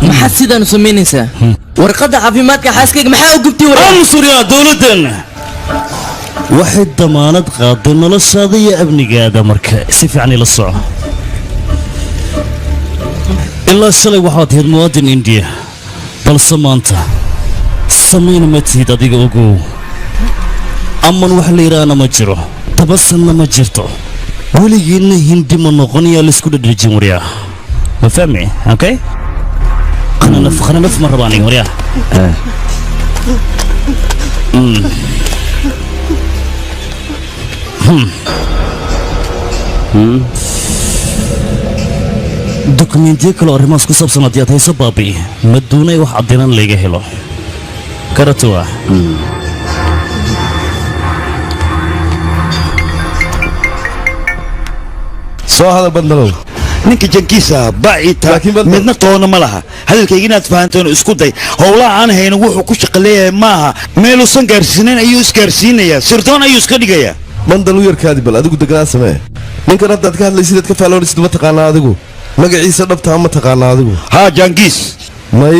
maxaad sidaan u samaynaysaa warqadda caafimaadka xaaskayga maxaa u gubtay ansuryaa dowladeenna waxay damaanad qaaday noloshaada iyo amnigaada marka si fiican ila soco ilaa shalay waxaad ahayd muwaadin indiya balse maanta samayna ma tihid adiga ogow aman wax la yidhaahna ma jiro tabasanna ma jirto weligiinna hindi ma noqonayaa laisku dhadhajin waryaa ma fahmi okay خنا نف مرة باني وريا دوكمنتي كل أرماس كسب سنتيات هاي سبابي مدوني واحد دينا ليجي هلو كرتوا soo hadal badnalow ninka jankiisa baaciita midna toona ma laha hadalkayga inaad fahanteen isku day howlaha aan hayno wuxuu ku shaqo leeyahay maaha meeluusan gaarsiinayn ayuu isgaarsiinayaa sirdoon ayuu iska dhigayaa mandal u yarkaadi bal adigu deganaa samee ninkan haddaad ka hadlaysid aad ka faaloonaysid ma taqaanaa adigu magaciisa dhabtaa ma taqaanaa adigu haa jankiis may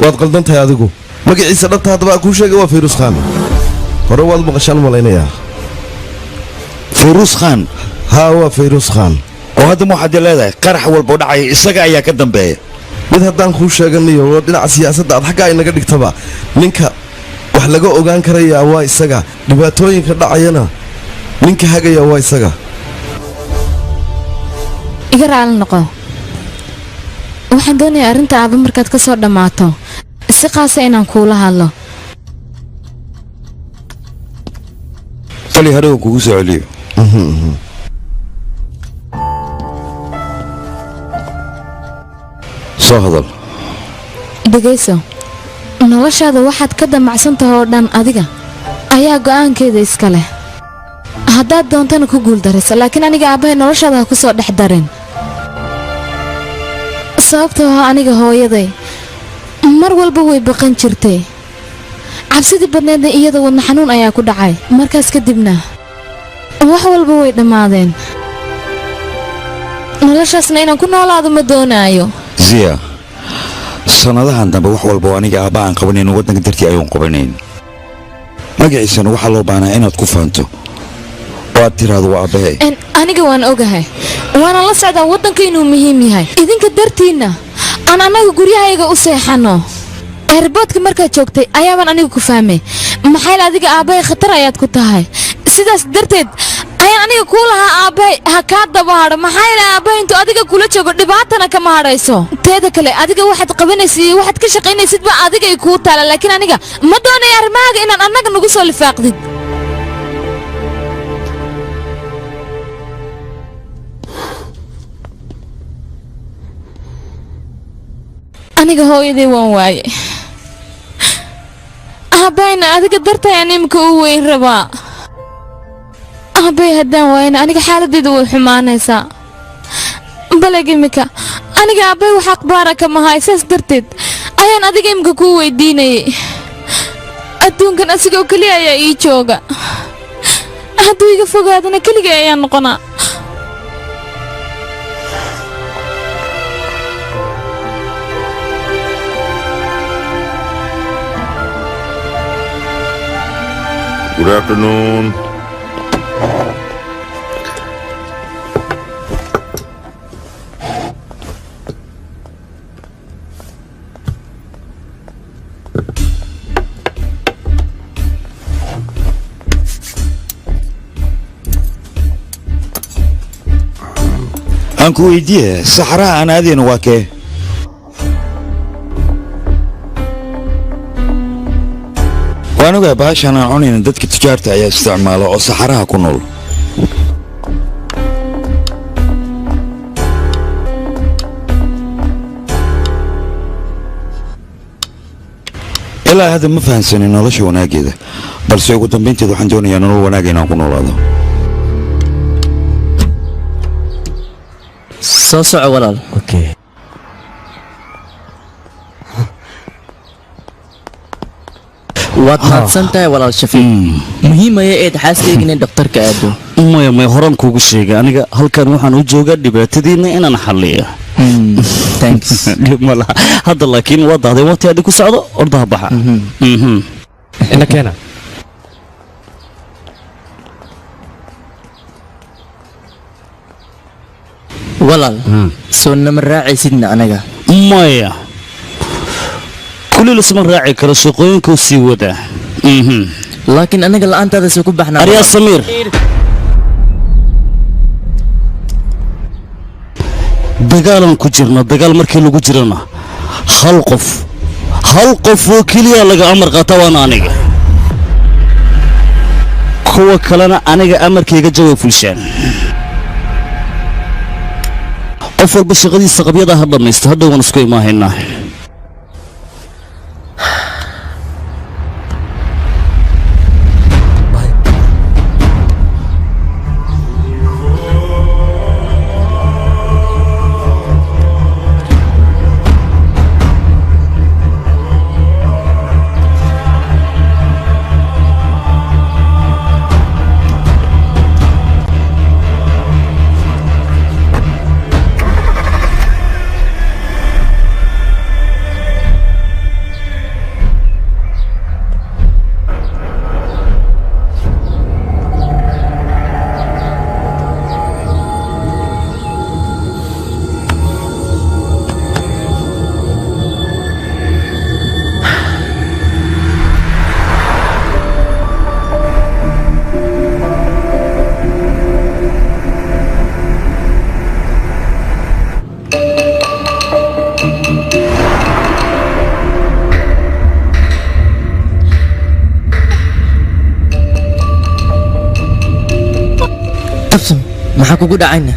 waad qaldan tahay adigu magaciisa dhabta haddaba kuu sheegay waa fayruus khaan hore waad maqashaan malaynayaa fayruus khaan haa waa fayruus khaan oo hadda waxaad leedahay qarax walba oo dhacaya isaga ayaa ka dambeeya mid haddaan kuu sheeganayo oo dhinaca siyaasadda aad xagga ay naga dhigtaba ninka wax laga ogaan karayaa waa isaga dhibaatooyinka dhacayana ninka hagaya waa isaga iga raali noqo waxaan doonayaa arrinta aaba markaad ka soo dhammaato si qaasa inaan kuula hadlo tali harow kugu soo celiyo soo hadal dhegayso noloshaada waxaad ka damacsantahay oo dhan adiga ayaa go'aankeeda iska leh haddaad doontana ku guuldaraysa laakiin aniga aabbahay noloshaada ha ku soo dhex darin sababtoo ah aniga hooyaday mar walba way baqan jirtay cabsidii badneedna iyada wadna xanuun ayaa ku dhacay markaas kadibna wax walba way dhammaadeen noloshaasna inaan ku noolaado ma doonaayo ziya sanadahan dambe wax walba oo aniga aabba aan qabanayn waddanka dartii ayuun qabanayn magaciisana waxaa loo baahnaa inaad ku fahanto oo aad tiraahdo waa aabbahe aniga waan ogahay waana la socdaa waddanka inuu muhiim yahay idinka dartiinna aan annaga guryahayaga u seexanno eerboodka markaad joogtay ayaabaan aniga ku fahmay maxayl adiga aabbahay khatar ayaad ku tahay sidaas darteed ayaan aniga kuu lahaa aabbahay ha kaa daba hadho maxaa yeelay aabbahay intuu adiga kula joogo dhibaatana kama hadhayso teeda kale adiga waxaad qabanaysid iyo waxaad ka shaqaynaysidba adigay kuu taala laakiin aniga ma doonayo arrimahaaga inaan annaga nagu soo lifaaqdid aniga hooyaday waan waaye aabbayna adiga dartay aan imika u weyn rabaa aabbay haddaan waayna aniga xaaladdeedu way xumaanaysaa baleg imika aniga aabbay wax akhbaara kama haay saas darteed ayaan adiga imika kuu weydiinayay adduunkan asigoo keliya ayaa ii jooga hadduu iga fogaadana keligay ayaan noqonaa Good afternoon. aan ku weydiiye saxaraha aan aadayna waa kee waan ogaa bahashaan aan cunayna dadka tujaarta ayaa isticmaala oo saxaraha ku nool ilaa hadda ma fahansanin nolosha wanaaggeeda balse ugu dambaynteed waxaan doonayaa nolol wanaagga inaan ku noolaado soo soco walaal waad mahadsan tahay walaal shafiiq muhiim ayay eed xaaskayga inay dhakhtarka aado maya maya horaan kuugu sheegay aniga halkan waxaan u joogaa dhibaatadiina inaan xalliyo dhib ma laha hadda laakiin waa dahday waqti adhi ku socdo ordaha baxa ina keena walaal soo nama raacaysidna anaga maya kulli lasma raaci karo shaqooyinkuu sii wadaa laakiin anaga la'aantaada soo ku baxnaa aryaa samiir dagaalan ku jirna dagaal markii lagu jirana hal qof oo keliya laga amar qaata waana aniga kuwa kalena aniga amarkayga jawaab fulshaan qof walba shaqadiisa qabyada ha dhammaysta hadhow waan isku imaahaynaa maxaa kugu dhacayna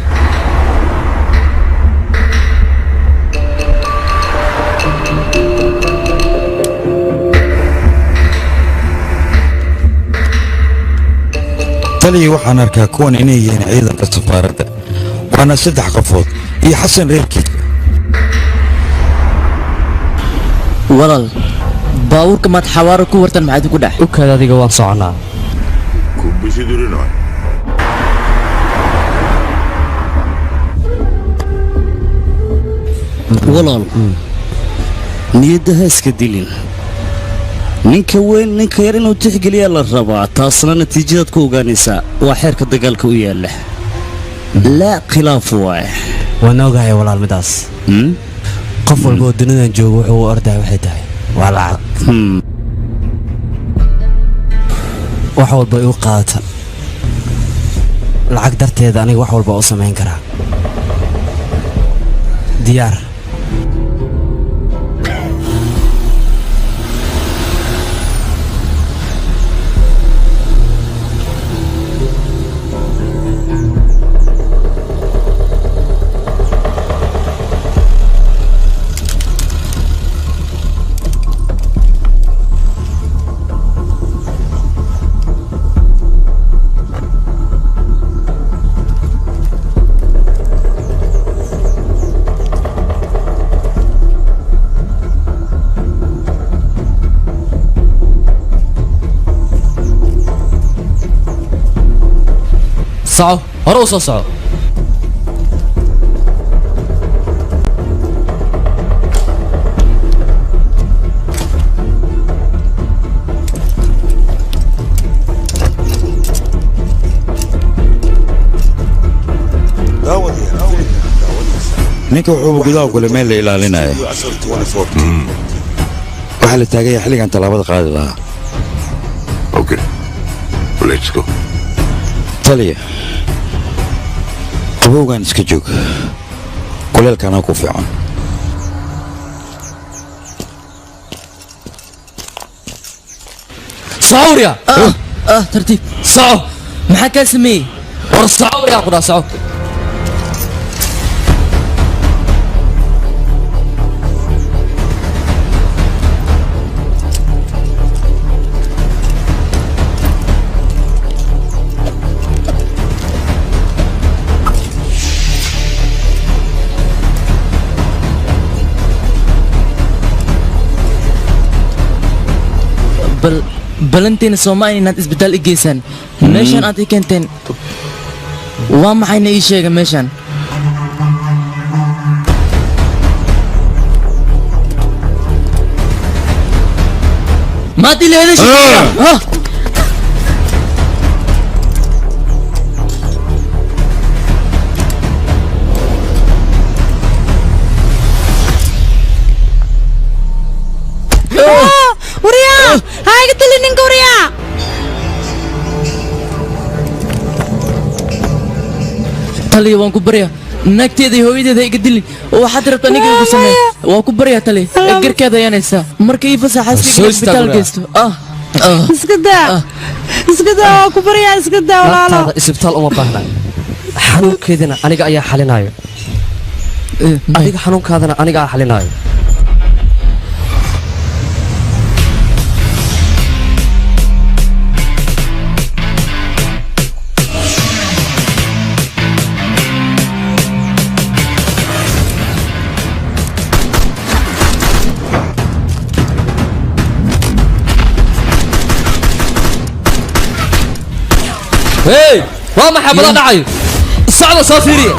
taliya waxaan arkaa kuwan inay yihiin ciidanka safaaradda waana 3 qofood iyo xasan reerkiisa walaal baawurka maad xawaaro ku wartan maxaad ku dhax ukaad adiga waan soconaa walaal niyadda ha iska dilin ninka weyn ninka yar inuu tixgeliyaa la rabaa taasna natiijadaad ku ogaanaysaa waa xeerka dagaalka u yaalla laa khilaaf waaye waan ogahay walaal midaas qof walba oo dunidan jooga wuxuu u ordahay waxay tahay waa lacag wax walba igu qaadata lacag darteeda aniga wax walba u samayn karaa diyaar soco hore u soo soco ninka wuxuuba gudaha gole meel la ilaalinaya waxaa la taagaya xilligan tallaabada qaadi lahaa taliya qabowgan iska joog kuleelkana ku fiican sawriya tartiib soco maxaa kaa sameeyey war sawriya qudaa soco bal balanteena Soomaaliya inaad isbitaal i geysaan meeshan aad i keenteen waa maxayna ii sheega meeshan ما دي ليش ها وريا هاي قلت لي نين وريا تلي وان كبريا نagteedii hooyadeeda iga dilin oo waxaad rabtaa aniga igu sameey waa ku baryaa tali garkeeda yanaysa markay fasaxaysiga isbitaal geysto iska daa ku baryaa iska daa walaalo isbitaal uma baahna xanuunkeedina aniga ayaa xalinayo adiga xanuunkaadana aniga ayaa xalinayo هاي وما حبلا دعي الصعدة صافيرية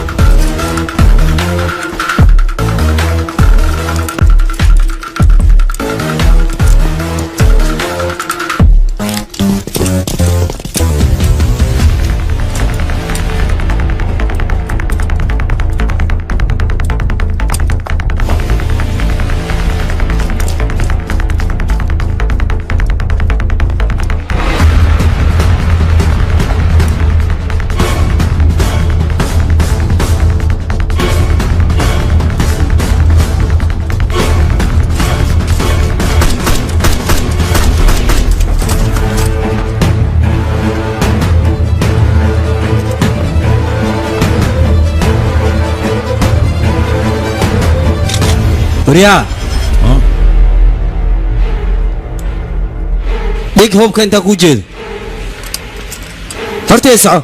وريا ديك هوب كنت اكو جيد فرتي يسعى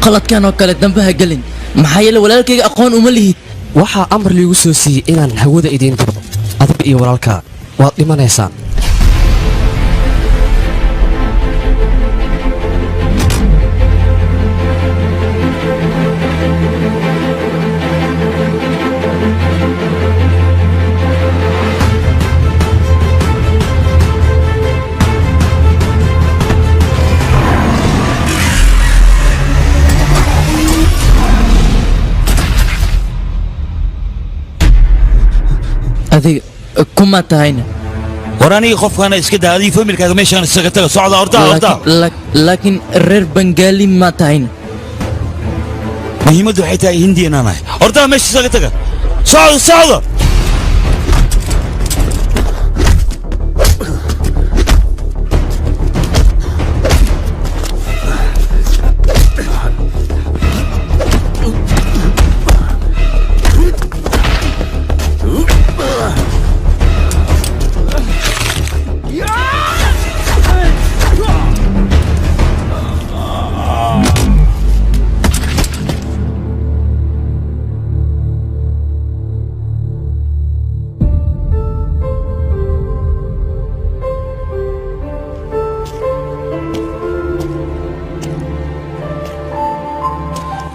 qalad kan oo kale dambaha galin maxaa yeelay walaalkayga aqoon uma lihid waxa amar liigu soo siiyay inaan hawada idin diro adiga iyo walaalka waad dhimanaysaan adiga kuma tahayna وراني خوف كان اسكت هذه فملك هذا ماشي انا سكتك صعد ارتا لكن رير بنغالي ما تاين مهمة حتى هندي انا ارتا ماشي سكتك صعد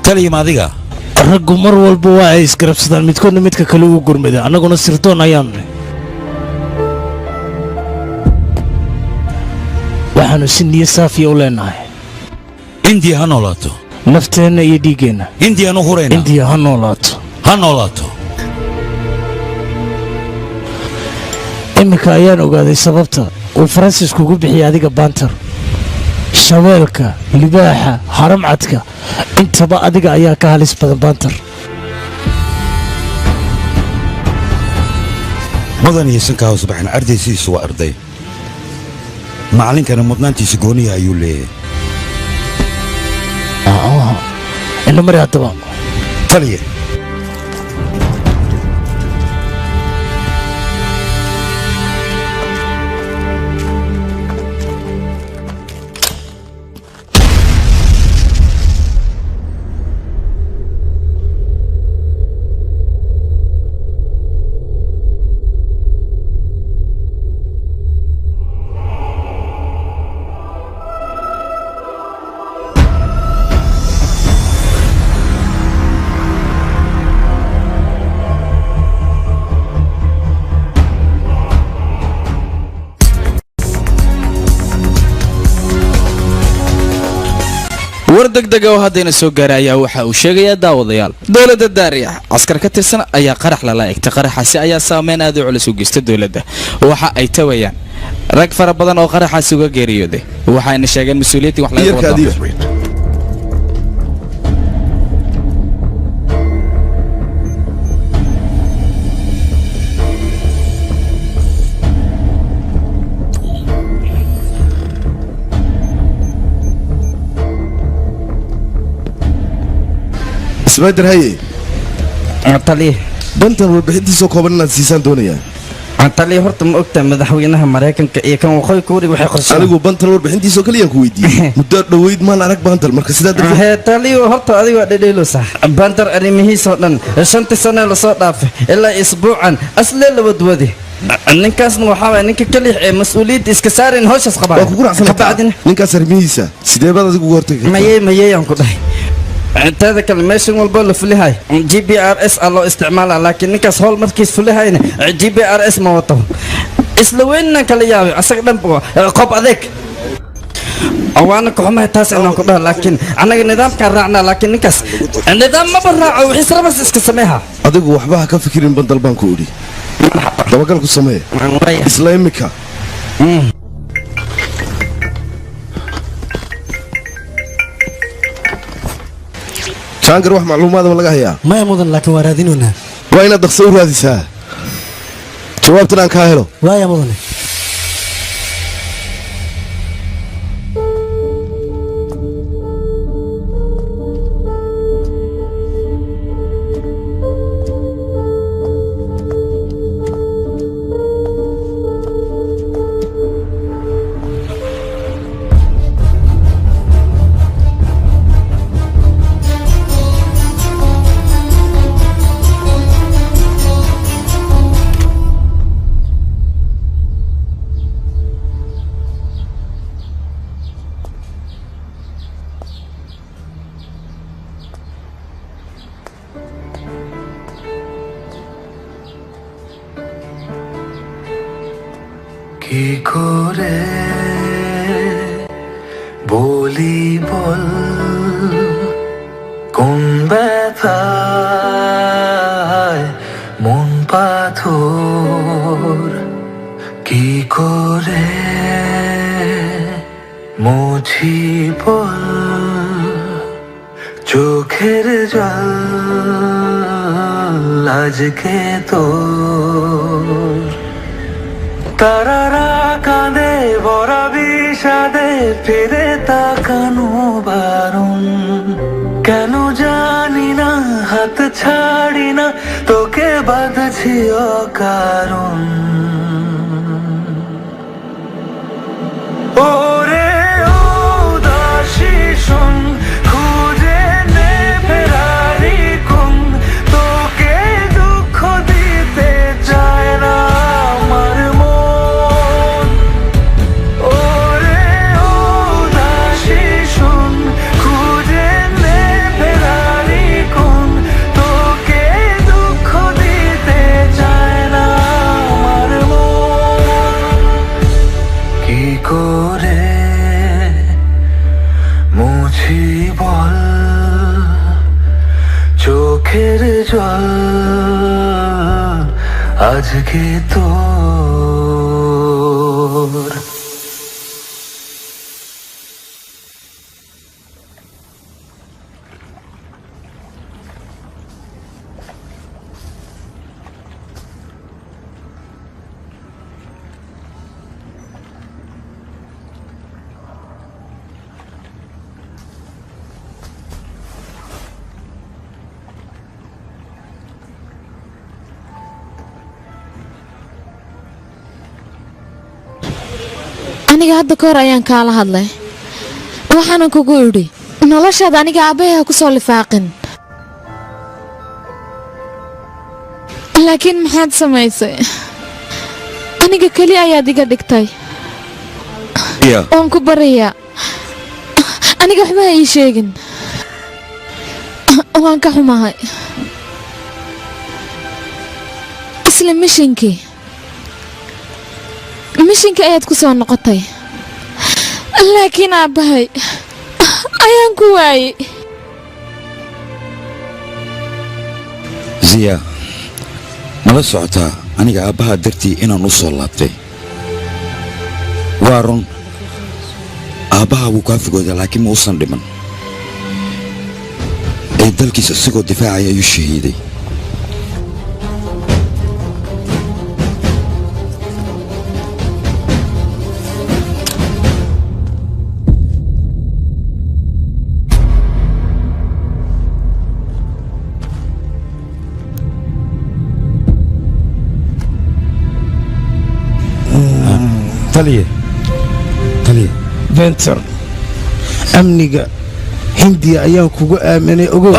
تلي ما ذيك raggu mar walba waa ay isgarabsadaan midkoodna midka kale ugu gurmada annaguna sirdoon ayaanu waxaanu si niyo saafiya u leenahay indiya ha noolaato nafteenna iyo dhiiggeenna indiyaan u hurayna indiya ha noolaato ha noolaato iminka ayaan ogaaday sababta uu faransis kugu bixiyay adiga bantar shabeelka libaaxa haramcadka intaba adiga ayaa ka halis badan bantar mudan iyo sanka hoos baxan ardaysiisu waa arday macallinkana mudnaantiisa gooniya ayuu leeyahay ina mari haddaba taliya war degdega oo haddayna soo gaaray ayaa waxa uu sheegayaa daawadayaal dowladda daariya askar ka tirsan ayaa qarax lala egtay qaraxaasi ayaa saameyn aad u culus u geysta dowladda waxa ay tawayaan rag fara badan oo qaraxaasi uga geeriyooday waxayna sheegeen mas-uuliyiintii wax laga wado سبايدر هاي عطلي بنت الوrbixintiisa kooban inaad siisaan doonaya عطلي horta ma ogtaa madaxweynaha Mareykanka iyo kan waqooyi Kuuriga waxay qorsheeyeen anigu bantal warbixintiisa kaliya ku weydiiyay muddo dhaweyd maan arag bantal marka sidaa darteed hee tali horta adiga dhadheelo sax bantal arrimihiisa dhan 5 sano la soo dhaafay ilaa isbuucan asle labadwadi ninkaasna waxaa waay ninka kaliya ee mas'uuliyadda iska saarin hawshaas qabaa waa ku quracsan ninkaas arrimihiisa sidee baad adigu hortagay mayay aan ku dhahay intaada kale meeshan walba la fulihay GPRS loo isticmaala laakiin ninkaas howl markiis fulihayna GPRS ma wato isla weynna kala yaabay asaga dhan qob adeeg awaana ku xumahay taas inaan ku dhahay laakiin anaga nidaamka raacna laakiin ninkaas nidaam ma baraaco wixii rabas iska sameeha adigu waxba ha ka fikirin bandal baan ku uri dabagal ku samee isla imika شانكر واحد معلومات ولا قهيا ما يمضن لكن وارادينونا وين الدخسور هذه ساعة جوابتنا كاهلو لا يمضن কি করে বলি বল কোন ব্যথায় মন পাথর কি করে মুছি বল চোখের জল আজকে তোর তারারা কাঁদে ভরা বিষাদে ফিরে তাকানো বারণ কেন জানি না হাত ছাড়ি না তোকে বাঁধছি অকারণ ওরে উদাসী শোন খুঁজে নে ফেরারি কোন তোকে দুঃখ দিতে চায় না করে জল আজকে তোর aniga hadda ka hor ayaan kaala hadlay waxaanan kugu idhi noloshaada aniga aabbahay ha ku soo lifaaqin laakiin maxaad samaysay aniga keli ayaad iga dhigtay waan ku barayaa aniga waxba ha ii sheegin waan ka xumahay isla mishinkii ayaad ku soo noqotay laakiin aabbahay ayaan ku waayey ziya mala socotaa aniga aabbaha dartii inaan u soo laabtay waa run aabbaha wuu kaa fogooda laakiin ma uusan dhiman ee dalkiisa isagoo difaacaya ayuu shahiiday bentor amniga hindiya ayaan kugu aaminay ogow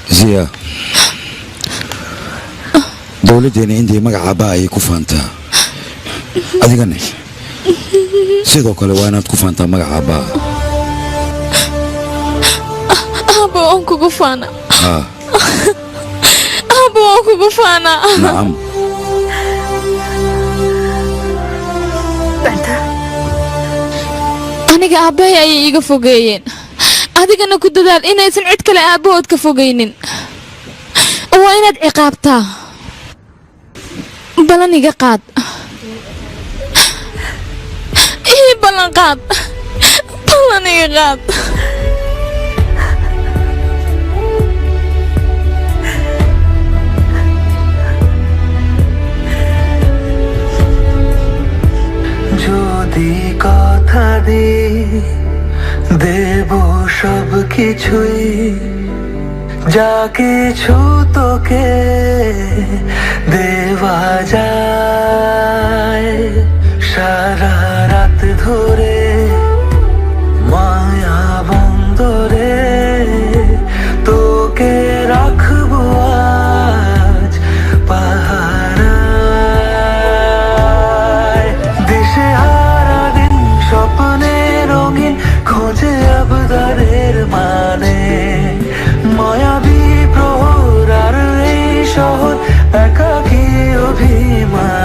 ziya dowladdeena indiya magaca aabbaha ayay ku faantaa adigana sidoo kale waa inaad ku faantaa magaca aabbaha aabba waan kugu faanaa aabba waan kugu faanaa nacam aniga aabbahay ayay iga fogeeyeen adigana ku dadaal inaysan cid kale aabbahood ka fogaynin waa inaad ciqaabtaa balan iga qaad ii ballan qaad balan iga qaad যদি কথা দিই দেব সব কিছুই যা কিছু তোকে দেওয়া যায় সারা রাত ধরে মায়া বন্দরে তোকে রাখবো আজ পাহারায় দিশেহারা দিন স্বপ্নে রঙিন খোঁজে আবদারের মানে মায়াবী প্রহর আর এই শহর একাকী অভিমান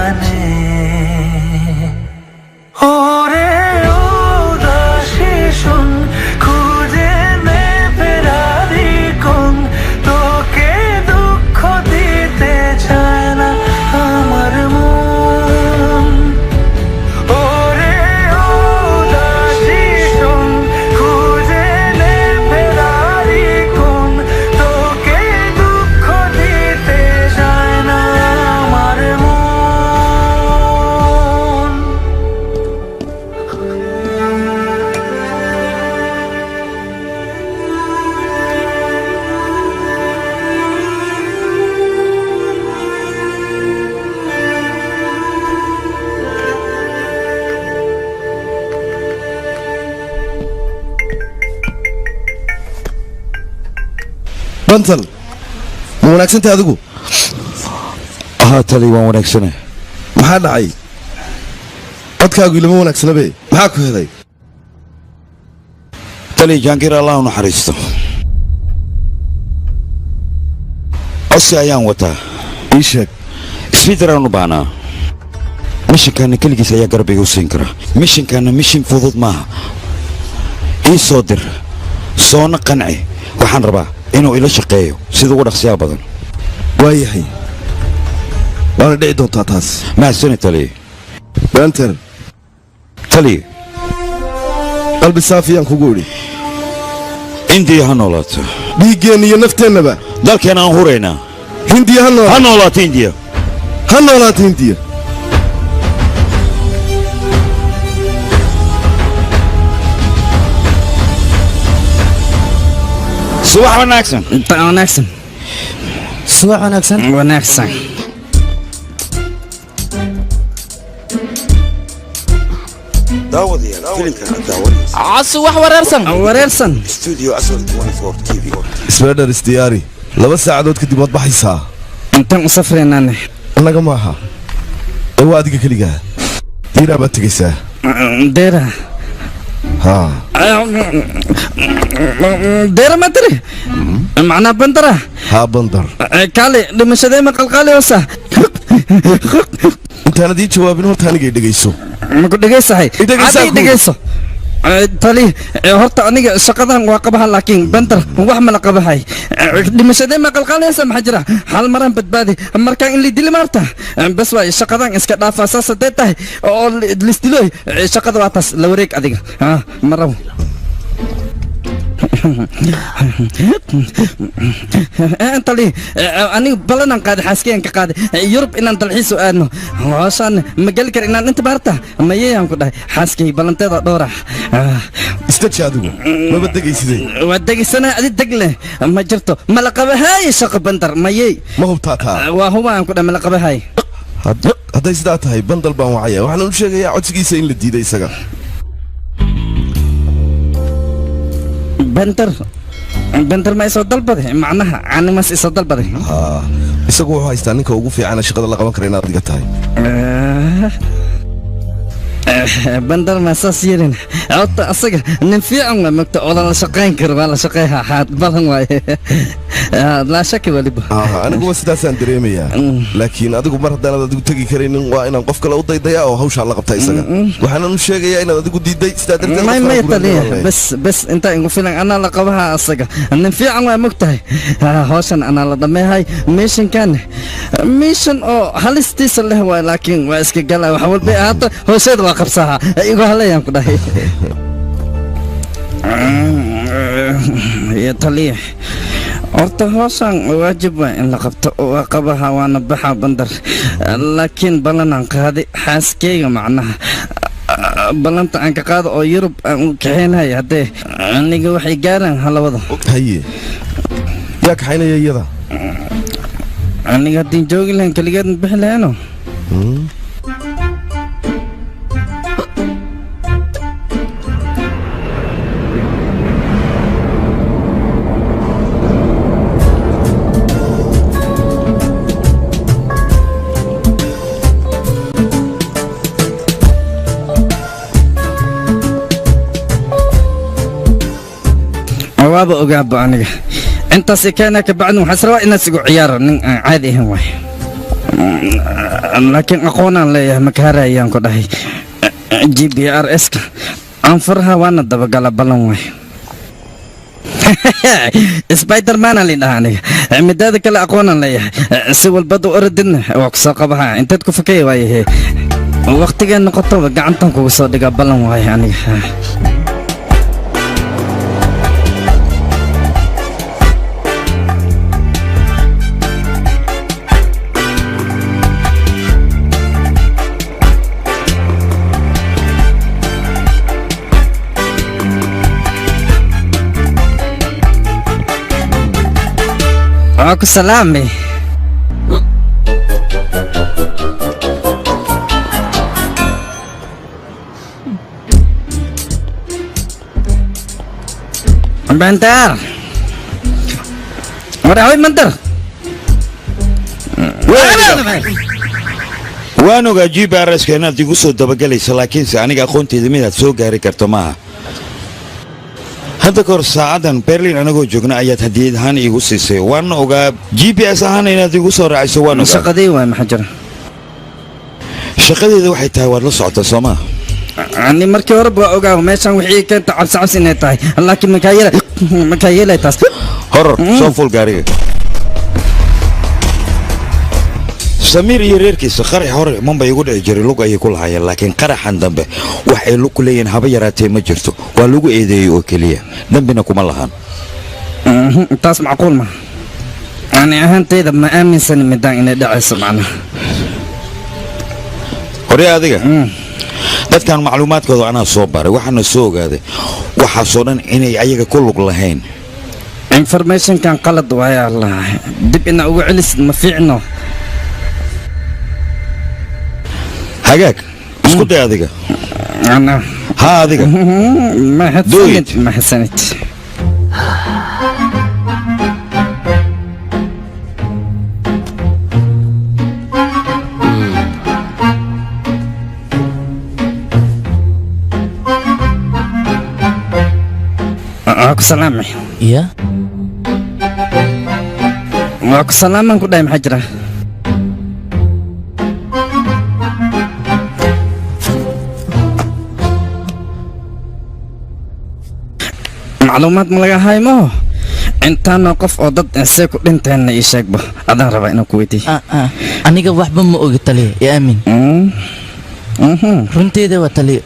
bansal ma wanaagsantahay adigu haa tali waan wanaagsana maxaa dhacay codkaagu ilama wanaagsanabe maxaa ku helay tali jaangiir allah u naxariisto codsi ayaan wataa ii sheeg isfiidaraan u baahnaa mishinkaana keligiis ayaa garbiga u siin kara mishinkaana mishin fudud maaha ii soo dir soona qanci waxaan rabaa inuu ila shaqeeyo sida ugu dhaqsiyaa badan waa yahay waana dhici doontaa taas mahadsani taliye benter taliye qalbi saafiyaan kugu idhi indiya ha noolaato dhiiggeenna iyo nafteennaba dalkeena aan huraynaa hindiya ha noolaato indiya ha noolaato hindiya subax wanaagsan wanaagsan subax wanaagsan wanaagsan casu wax wareersan isbeedhar isdiyaari 2 saacadood kadib waad baxaysaa intaan u safraynaane annaga maaha ee waa adiga keligaa diiraa baad tegaysaa deera haa deera ma tiri macnaa bandara haa bandar kaale dhimashadee ma qalqaaliyoosa intaanad ii jawaabin horta anigay dhegayso maku dhegaysahay dhegayso tali horta aniga shaqadan waa qabaha laakiin bandar wax mala qabahay dhimashadee ma qalqaalaysa maxaa jira hal maraan badbaadi markaa in lidili maarta bas waay shaqadan iska dhaafaa saas hadee tahay oo lisdiloy shaqada waa taas la wareeg adiga marabo tali aniga balanaan qaaday xaaskeyaan ka qaaday yurub inaan dalxiisu aadno hooshaan ma geli kar inaan inta baarta mayayaan ku dhahay xaaskey balanteeda dhowra istaji adigu maba degaysidee waa degaysana adi deg leh ma jirto mala qabahaay shaqo bandar mayey ma hubtaa taa waa hubaan ku dhahay mala qabahaay hadday sidaa tahay bandal baan wacaya waxaan u sheegayaa codsigiisa in la diiday isaga bandar ma isoo dalbaday macnaha animas isoo dalbaday isagu wuxuu haystaa ninka ugu fiicana shaqada la qaban kara inaad adiga tahay bandar ma saas yeelin horta asaga nin fiican waa mogta oo la shaqayn karo waa la shaqeeyaa xaad badan waaye laa shaki waliba anigu waa sidaasaan dareemayaa laakiin adigu mar haddaanad adigu tegi karaynin waa inaan qof kale u daydayaa oo hawshaa la qabta isaga waxaanan u sheegayaa inaad adigu diidday sidaa darteed bes intaa igu filan anaa la qabaha asaga nin fiican waa mogtahay hawshan anaa la dhameehay meeshankan meeshan oo halistiisa leh waay laakiin waa iska gala wax walba hadda hooseeda waa qabsaha igu halayaan ku dhahay ya taliya horta hoosaan waajib waa in la qabto waa qabaha waana baxa bandar laakiin ballanaan qaaday xaaskeyga macnaha ballanta aan ka qaado oo yurub aan u kaxeynhay haddee aniga waxay gaaraan halawada haye yaa kaxaynaya iyada aniga haddii joogi lahayn keligeed ma bixi lahayno waaba ogaaba aniga intaas keena ka bacdin waxaa rabaa inaad sigu ciyaaro nin aan caadi ahayn waay laakiin aqoonaan leeyahay makaara ayaan ku dhahay GPRS-ka aan faraha waana dabagala ballan waay spiderman aan lidhaha aniga midaada kale aqoonaan leeyahay si walbada orodidna waa ku soo qabaha inteed ku fakaya waayahe waqtigee noqotoba gacantan kugu soo dhigaa ballan waay aniga aku salami bentar هاي مندر waan ogaa GPRS inaad igu soo dabagelayso laakiinse aniga aqoonteeda midaad soo gaari karto maaha hadda kahor saacadan Berlin anagoo joogna ayaad hadiyad ahaan igu siisay waan ogaa GPS ahaan inaad igu soo raaciso waan ogaa shaqadii waa maxaa jira shaqadeeda waxay tahay waad la socotaa Soomaa ani markii hore baa ogaa meeshan wixii keenta cabsi inay tahay laakiin ma yeelay taas horor soo ful gaariga Samir iyo reerkiisa qarax hore Mumbai ugu dhici jiray lug ayay ku lahaayeen laakiin qaraxan dambe wax ay lug leeyeen haba yaraatee ma jirto waa lagu eedeeyay oo kaliya dambina kuma lahan taas macquul ma ani ahaantayda ma aaminsan midaan inay dhacayso macna hore adiga dadkan macluumaadkooda anaa soo baray waxaana soo ogaaday waxaasoo dhan inay ayaga ku lug lahayn information kan qalad waaya allah dib ina ugu celis ma fiicno hagaag isku day adiga ana ha adiga ma hasanid aku salaamay ya aku salaaman ku dhahay maxaa jira macluumaad ma laga haymo intaana qof oo dad insee ku dhinteena ii sheegba adaan rabaa inaan ku weydiiyo aniga waxba ma ogi taliya yaa aamin runteeda waa taliya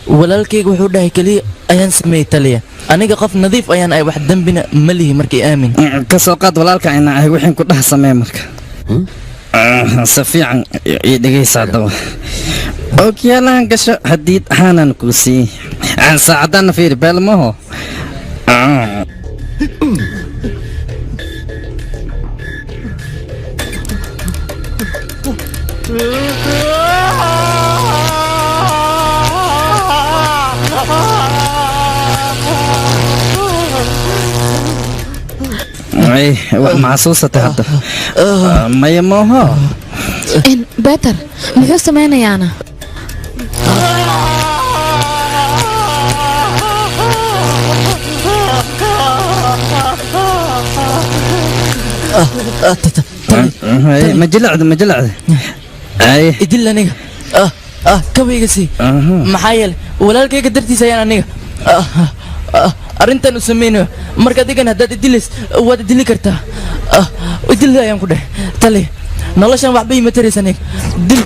walaalkayga wuxuu dhahay keliya ayaan sameeyey taliya aniga qof nadiif ayaan ahay wax dambina ma lihi markii aamin ka soo qaad walaalka inaan ahay wixin ku dhaha samee marka si fiican ii dhegaysa haddaba ookiyaalahan gasho hadiid ahaanan kuu siiyey saacadaana fiiri beelmaho wax maxasuusatay hadda maya mooho beter muxuu samaynayaana ما جلعد اي idil aniga kabayga sii maxaa yeelay walaalkayga dartiisa ayaan aniga arrintan u samaynayo marka adigan haddaad idilays waad idili kartaa idil ayaan ku dheh tali noloshan waxba ima taraysa aniga dil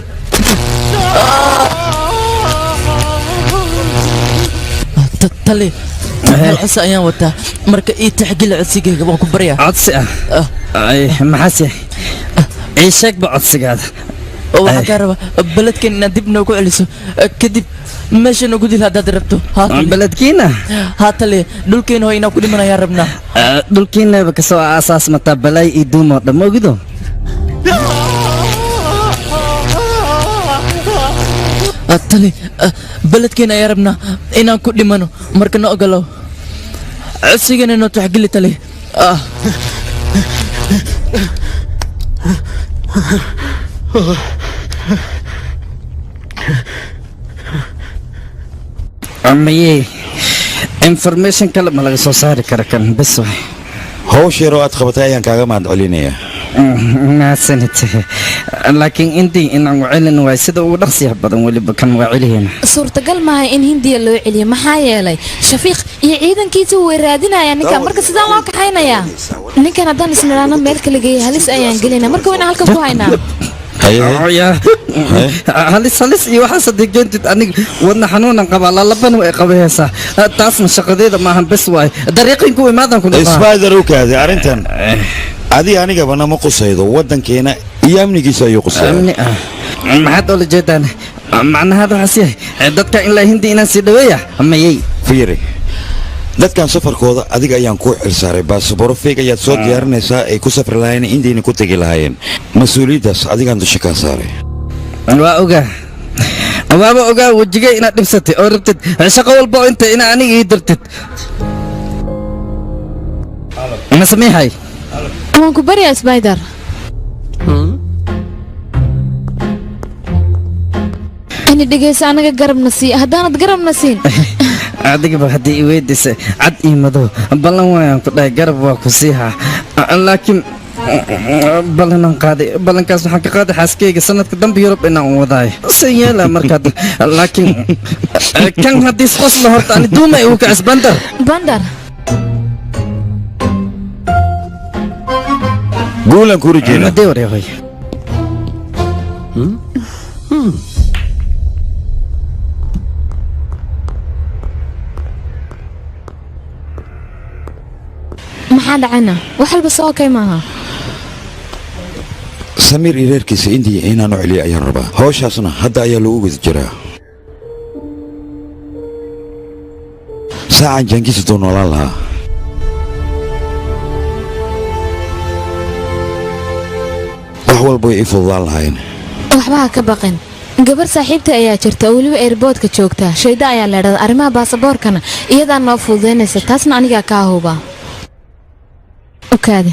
tali codsi ayaan wataa marka ii taxgila codsigayga waan ku baryaa codsi ay maxaase ii sheegba codsigaada waxaan kaa rabaa beledkan inaad dib noogu celiso kadib meesha noogu dil haddaad rabto beledkiina haa tale dhulkeena hoo inaa ku dhimanayaan rabnaa dhulkiinaba kasoo aasaas mataa balaay ii duumoo dhamma ogido tale beledkeena ayaa rabnaa inaan ku dhimano marka na ogolow codsigana noo taxgili tale amaye information kale ma laga soo saari kara kan bes waay hawsh yaroo aad qabatay ayaan kaaga mahad celinayaa mahadsanid laakiin intii inaan wacelin waay sida ugu dhaqsiyaha badan weliba kan waa celiheena suurtagal maaha in hindiya loo celiyo maxaa yeelay shafiiq iyo ciidankiisa way raadinayaan ninkan marka sidaan loo kaxaynayaa ninkan haddaan isniraano meel kala geeya halis ayaan gelinaa marka wayna halkan ku haynaa halis iyo waxaas haddii jeentid aniga wadna xanuunan qabaa lalabana way qabayaysaa taasna shaqadeeda maahan bes waay dariiqin ku imaadan ku isbaadar u kaaday arrintan adi anigaba nama qusaydo waddankeena iyo amnigiisa ayuu qusaya maxaad oola jeedaan macnahaada waxaas yahay dadka ilaa hindi inaan sii dhaweeya mayay fiiri dadkan safarkooda adiga ayaan kuu xilsaaray baasaboro feeg ayaad soo diyaarinaysaa ay ku safri lahaayeen indiina ku tegi lahaayeen mas-uuliyaddaas adigaan dusha kaa saaray waa ogaa waaba ogaa wejigay inaad dhibsatay oo rabtid shaqo walba inta ina aniga ii dartid ma sameehay waan ku baryaa spider ani dhegeysa anaga garabna sii haddaanad garabna siin adigaba haddii i weydiisay cad ii madow ballan waayaan ku dhahay garab waa ku siihaa laakiin ballanan qaaday ballankaas waxaan ka qaaday xaaskeyga sanadka dambe yurub inaan u wadaayo san yeela markaad laakiin kan haddii isqosla horta ani duumay uu kacis bandar guulan ku rajeena madee wareeqay maxaa dhacayna wax walba soo okay maaha samiir iyo reerkiisa indiya inaan u celiyo ayaan rabaa hawshaasna hadda ayaa loogu wada jiraa saacan jaankiisa doo noolaan lahaa wax walba way ii fududaan lahayn waxba ha ka baqin gabar saaxiibta ayaa jirta oo weliba airboodka joogta shayda ayaa leedhada arrimaha baasaboorkana iyadaa noo fududaynaysa taasna anigaa kaa huba okaadi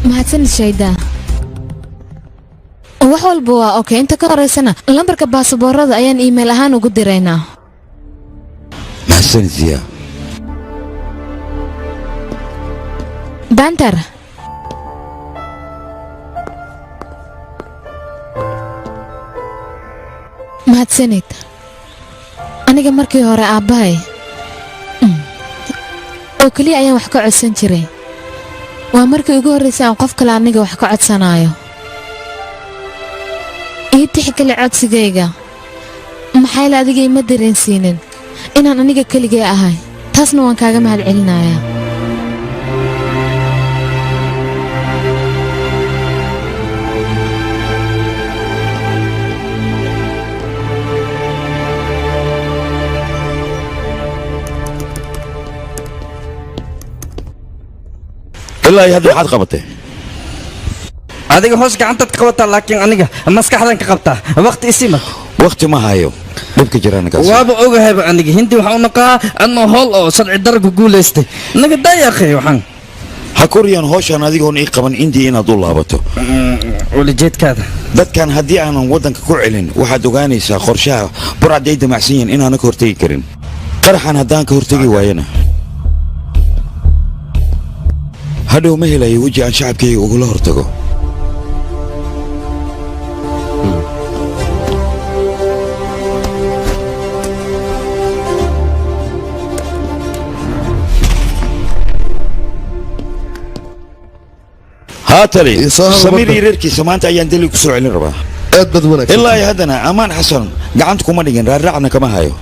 mahadsanid shayda wax walba waa okay inta ka horeysana lambarka baasaboorada ayaan iimayl ahaan ugu diraynaa mahadsanid ziya bantar mahadsanid aniga markii hore aabbahay oo keliya ayaan wax ka codsan jiray waa markii ugu horraysay aan qof kale aniga wax ka codsanaayo ii tixgeli codsigayga maxaa la adiga ima dareensiinin inaan aniga keligay ahay taasna waan kaaga mahad celinayaa ilaa hadda maxaad qabatay adiga hoos gacantaad ka qabataa laakiin aniga maskaxdan ka qabtaa waqti isima waqti ma hayo dhibka jiraankaas waaba ogahayba aniga hindi waxaa u naqaa adnoo hool oo sharci darku guulaystay naga daayaqay waxaan ha koriyaan hawshaan adigoon ii qaban indii inaad u laabato welijeedkaada dadkan haddii aanan waddanka ku celin waxaad ogaanaysaa qorshaha burcadday damacsan yihiin inaana ka hortegi karin qaraxan haddaan ka hortegi waayana hadhow ma helayo weji aan shacabkayga ugula hortago haatali samiir iyo reerkiisa maanta ayaan deli ku soo celin rabaa aad bad wanaagsan ilaa iyo haddana ammaan xasan gacanta kuma dhigin raarraacna kama hayo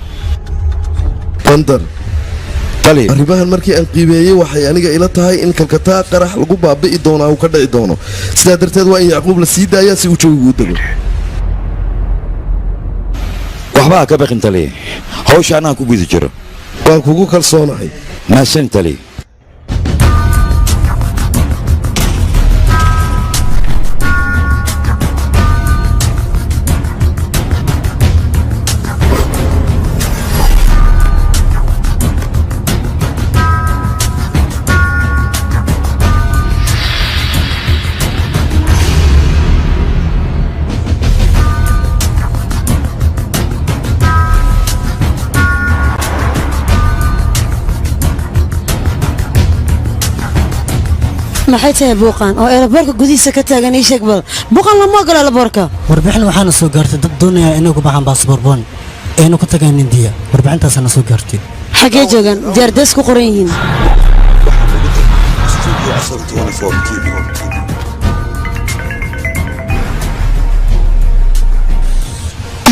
bandar arrimahan markii aan qiimeeyey waxay aniga ila tahay in kalkataa qarax lagu baabi'i doonaa uu ka dhici doono sidaa darteed waa in yacquub la sii daayaa si uu joogigu u dego waxba ha ka baqin tali hawsha anaan ku guda jiro waan kugu kalsoonahay mahadsan tali maxay tahay buuqan oo eelaboorka gudihiisa ka taagan ii sheeg bal buuqan lama ogola eelaboorka warbixin waxaana soo gaartay dad doonaya inay ku baxaan baasboor boon aynu ku tagaan indiya warbixintaasaana soo gaartay xaggee joogaan diyaardees ku qoran yihiin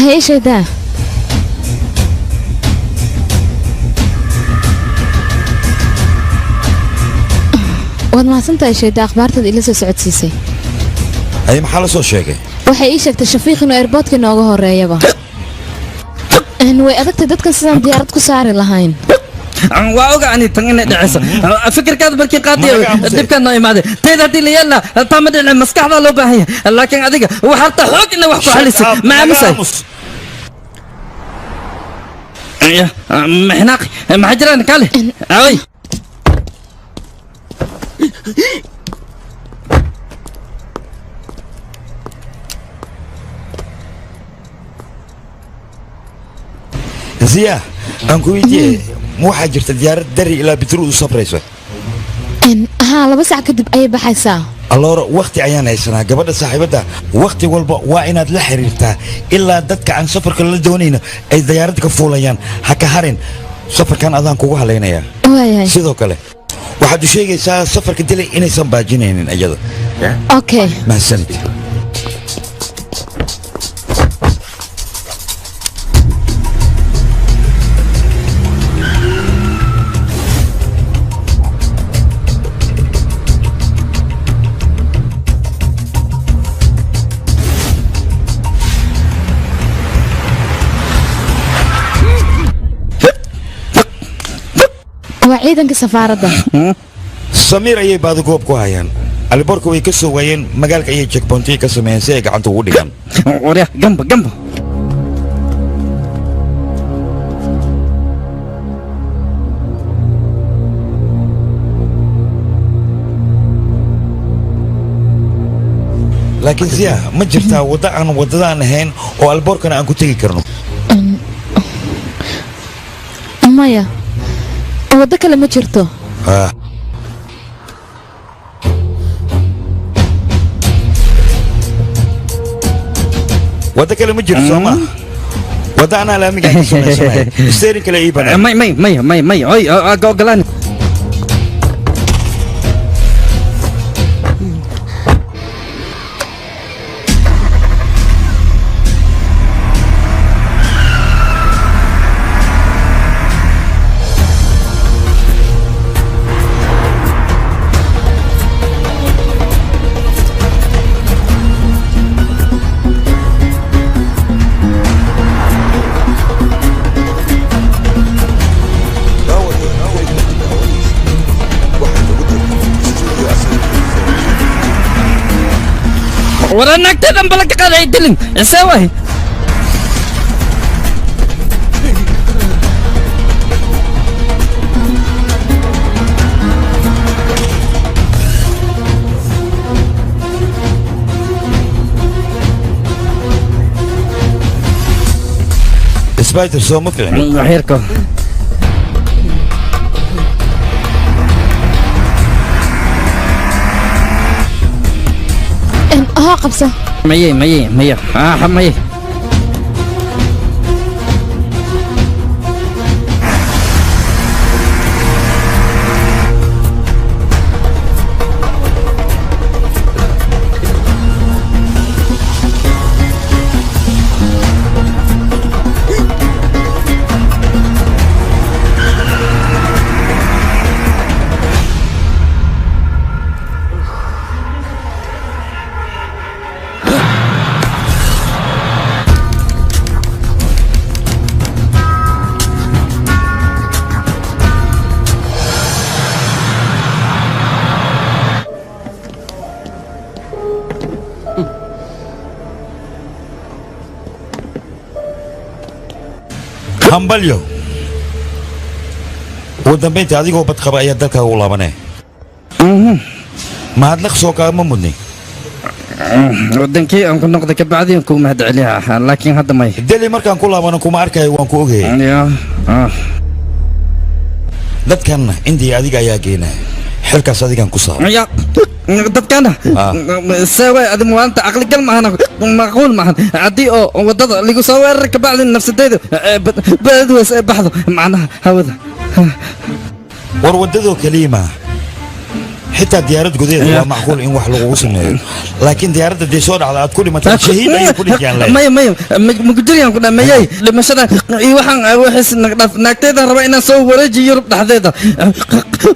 hayshaydaa waad mahadsantahay shayda akhbaartaad ila soo socodsiisay ay maxaa la soo sheegay waxay ii sheegtay shafiiq inuu airboodka inooga horeeyaba way adagtay dadkan sidaan diyaarad ku saari lahayn waa oga ani tan inay dhacayso fikirkaada markii qaadiyo dibka noo imaaday teed haddii la yeelna taa ma dhicin maskaxda loo baahan yahay laakiin adiga waxaa harta xoog ina wax ku xalisay ma aamusay محناقي ما حجران كاله اوي زيا انكو يجي مو حاجرت ديار دري الى بترو صبريسو ها لبس كدب اي بحيسا الله وقتي ayaan haysanaa gabadha saaxiibada waqti walba waa inaad la xiriirtaa ilaa dadka aan safarka la doonayna ay diyaaradda ka fuulayaan ha ka harin safarkan adaan kugu halaynayaa sidoo kale waxaad u sheegaysaa safarka dilay inaysan baajinaynin iyada okay mahadsanid ciidanka safaaradda Samiir ayay baad goob ku hayaan alborka way ka soo waayeen magaalka ayay checkpoint ka sameeyeen si ay gacanta ugu dhigaan wariya gamba gamba laakiin siya ma jirtaa wada aan wadadaan ahayn oo alborkana aan ku tagi karno maya waddo kale ma jirto waddo kale ma jirto sooma wadda anaa laamiga ka samaysanahay steering kale ii banaan may oy ogolaan ورا نكتة بلك قاعد يدلن سوي سبايدر سو ما فهمت خيركم ها قبسة مية مية hambalyo ugu dambayntii adigoo bad qaba ayaa dalkaaga u laabanee mahadnaq soo kaama mudnay wadankii aan ku noqday kabacdi aan ku mahad celiyaa laakiin hadda may deli markaan ku laabano kuma arkayo waan ku ogayay dadkan indiya adiga ayaa geenaya xilkaas adigaan ku saaray dadkana سوي هذا مو أنت عقلي كلمة أنا معقول معها عدي أو وضد اللي يسوي الركب بعد نفس الديدو بدو بحثه معناها هذا ورودده كلمة حتى ديارات جديدة معقول إن واحد لغو وصل لكن ديارات دي صور على كل ما تشهيد أي كل كان لا ما مقدر يعني كنا ما يجي لما شذا يوحنا وحس نكتة ربعنا سو ورجي يرب تحديدا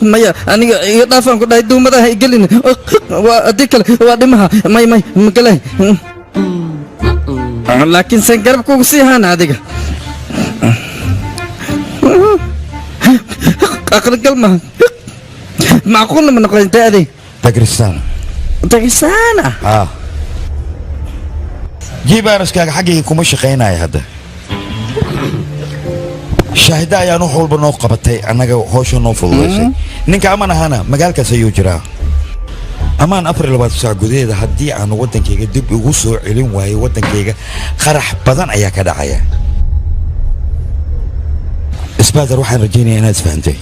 ما يا أنا يطافن كنا يدوم هذا يقلين وأديك وأدمها ما مقلي لكن سنقرب كوسي هنا هذيك aqalgal ma macquulna ma noqon daadi Pakistan Pakistan jibaaraskaaga xaggayga kuma shaqaynaya hadda shaahida ayaan wax walba noo qabatay annaga howsha noo fududaysay ninka aman ahana magaalkaas ayuu jiraa amaan 24 saac gudaheeda haddii aan waddankayga dib ugu soo celin waayo waddankayga qarax badan ayaa ka dhacaya isbaadar waxaan rajaynayaa inaad isfahantay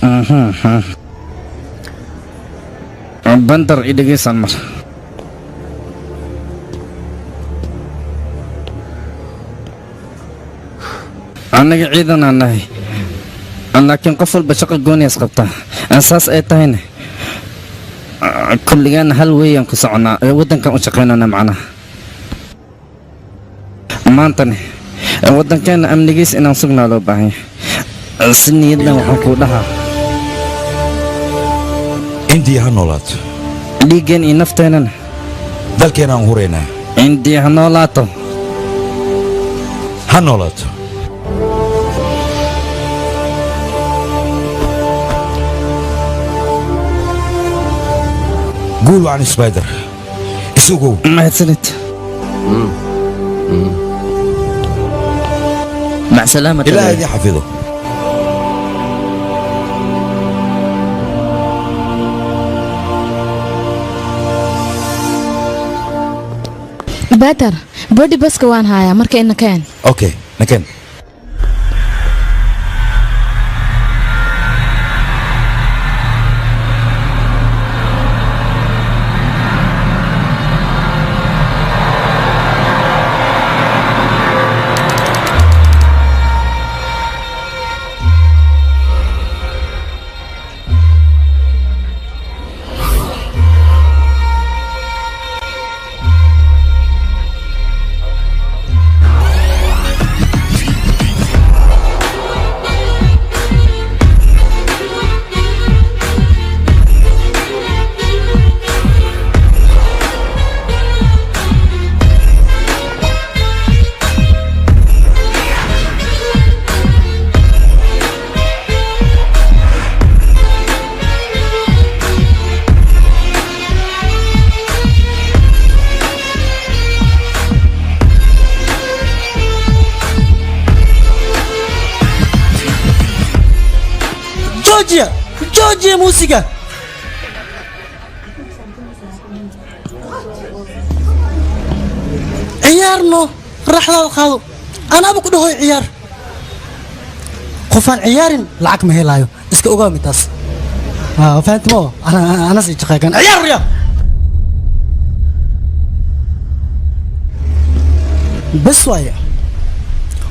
bandar idhegeysan mar annaga ciidan aan nahay laakiin qof walba shaqo gooniyaas qabtaa saas ay tahayna kulligaana hal weeyaan ku soconaa waddankan u shaqaynana macnaha maantane waddankeena amnigiis inaan sugnaa loo baahan yahay si niyaddan waxaan kuu dhahaa indiya ha noolaato dhiiggeen iyo nafteennana dalkeenaan huraynaa indiya ha noolaato ha noolaato قولوا عن سبايدر اسوقوا ما سنت مع سلامة إلهي يحفظه بدر بودي بس كوان هايا مركا إنك كان أوكي نكن جوجيا موسيقى عيارنا رحلة الخاضو أنا أبو كده هو عيار قفان عيار لعك ما هي لايو اسك أقامي تاس فهمت مو أنا سيجي كان عيار يا بس وايا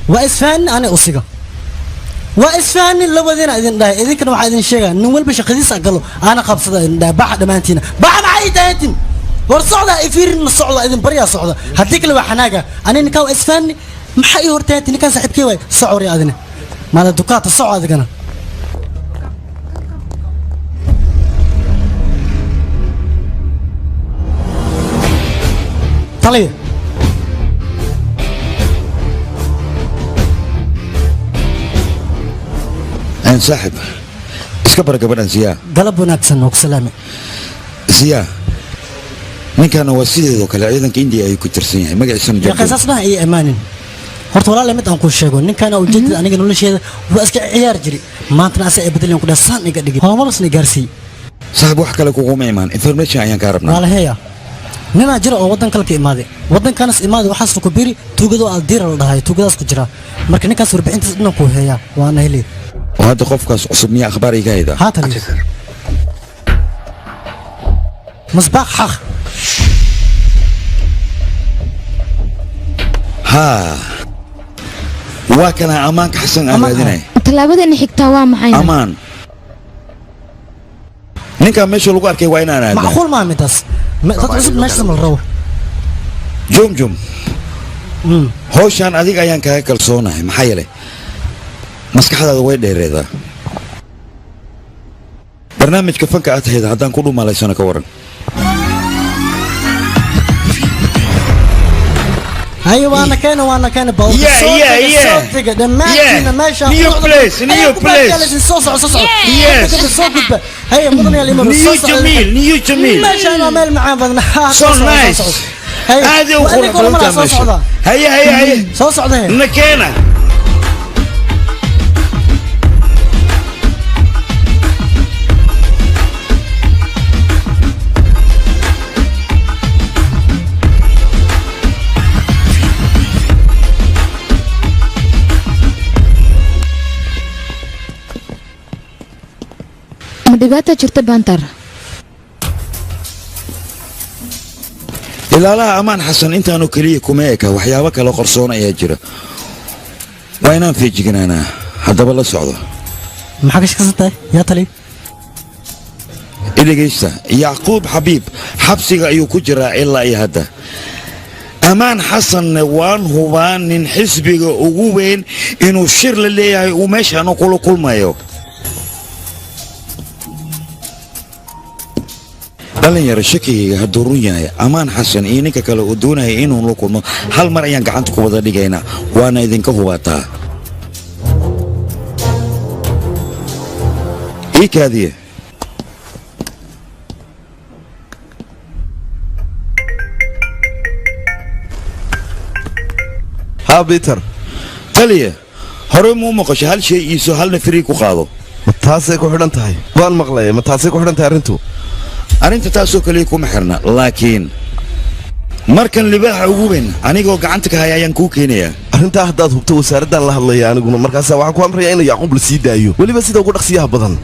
وإسفان أنا أصيغه وإسفان لو بدينا إذن ده إذن كانوا واحد شيء نقول بش خديس أقله أنا قبضة ده بعد ما أنتينا بعد معي تهتين والصعدة يفير الصعدة إذن بريا صعدة هديك اللي وحناجة أنا نكاو إسفان محي هرتات نكان صاحب كيوي صعوري أذنه ما الدكات الصعدة كنا طليه صاحب اسكبر قبل زيا قلب وناكسن وكسلامي زيا من كان وسيله ذوك العيدن كاندي اي كترسين ما قاعد يا قصصنا اي امان horta walaal mid aan ku sheego ninkan oo jeedada aniga nolosheeda waa iska ciyaar jiri maanta aas ay bedeleen ku dhasaan iga dhigay horumarsna gaarsiin صاحب wax kale kugu ma imaan information ayaan ka rabnaa walaal heeya nina jira oo wadan kale ka imaaday wadankaas imaaday waxaas ku biri tuugado aldiir la dhahay tuugadaas ku jira marka ninkaas warbixintiisa dhan ku heeya waana helay وهذا قفكاس عصبني أخباري قايدة هات لي مصباح حخ ها وكان أمانك حسن أمادني تلابد حكتا waa maxay أمان ninka meesha lagu arkay waa inaan aadnaa macquul ma midaas dad cusub meesha ma rabo jum howshan adiga ayaan kaaga kalsoonahay maxaa yeelay maskaxdaada way dheereedaa barnaamijka fanka aad tahayda haddaan ku dhumaalaysano ka waran هاي وانا كان باور New place, new place. Yes. هيا مدن يا الإمام نيو جميل ماشي أنا مال معاه بدنا so nice هذه وخلق هيا صوص عده نكينا ma dhibaata jirta baantar ilaalaha amaan xasan intaanu keliya kuma eka waxyaabo kale qarsoon ayaa jira waa inaan feejiganaanaa haddaba la socdo maxaa ka shaqaysantahay yaa tali idagaysta yacquub xabiib xabsiga ayuu ku jiraa ilaa iyo hadda amaan xasanne waan hubaa nin xisbiga ugu weyn inuu shir la leeyahay uu meeshaanu kula kulmayo dhalinyaro shakigayga hadduu run yahay amaan xasan iyo ninka kale uu doonaya inuu la kulmo hal mar ayaan gacanta ku wada dhigaynaa waana idinka hubaataa ii kaadiye haa biter taliya hore muu maqasho hal shay iiso halna firii ku qaado ma taasay ku xidhan tahay waan maqlaya ma taasay ku xidhan tahay arrintu arrinta taasoo kaliya kuma xirna laakiin markan libaaxa ugu weyn anigoo gacanta ka haya ayaan kuu keenayaa arrintaa haddaad hubto wasaaraddaan la hadlaya aniguna markaasaa waxaan ku amrayaa in yacquub la sii daayo weliba sida ugu dhaqsiyaha badan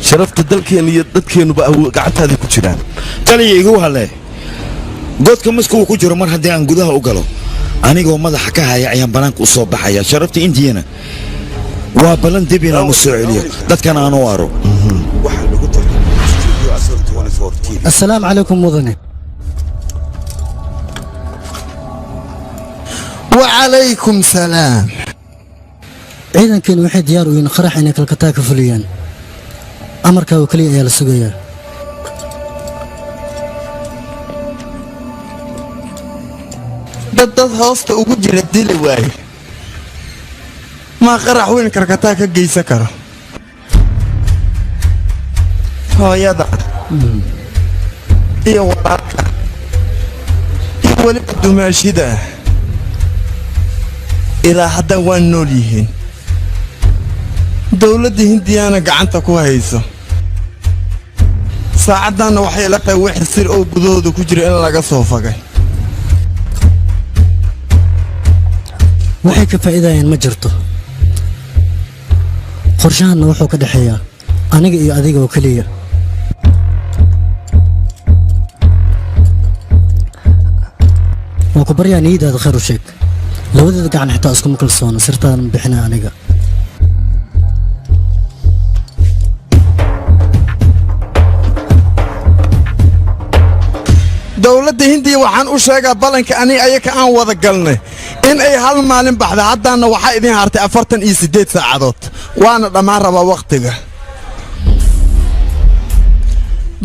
sharafta dalkeenna iyo dadkeennuba gacantaadii ku jiraan taliya igu halle godka maska uu ku jiro mar haddii aan gudaha u galo anigoo madaxa ka haya ayaan bannaanka u soo baxaya sharafta indiyana waa ballan dib inaan u soo celiyo dadkan aan u aro السلام عليكم مدني وعليكم سلام ciidankan waxay diyaar u yihiin qarax inay kalkataa ka fuliyaan amarka oo kaliya ayaa la sugayaa dad hoosta ugu jira dili waaye ma qarax weyn kalkataa ka geysan karo hooyada iyo walaalka iyo weliba dumaashida ilaa hadda waa nool yihiin dowladda hindiyana gacanta ku hayso saacaddaanna waxay la tahay wixii sir oo gudahooda ku jira in laga soo fagay waxay ka faa'iidayaan ma jirto qorshahanna wuxuu ka dhexeeyaa aniga iyo adiga oo keliya waa ku baryaa niyadaada khayr u sheeg labadeeda gacan xitaa iskuma kalsoona sirtaadan bixina aniga dowladda hindiya waxaan u sheegaa ballanka ani ayaka aan wada galnay in ay hal maalin baxda haddaanna waxaa idin hartay 48 saacadood waana dhammaan rabaa wakhtiga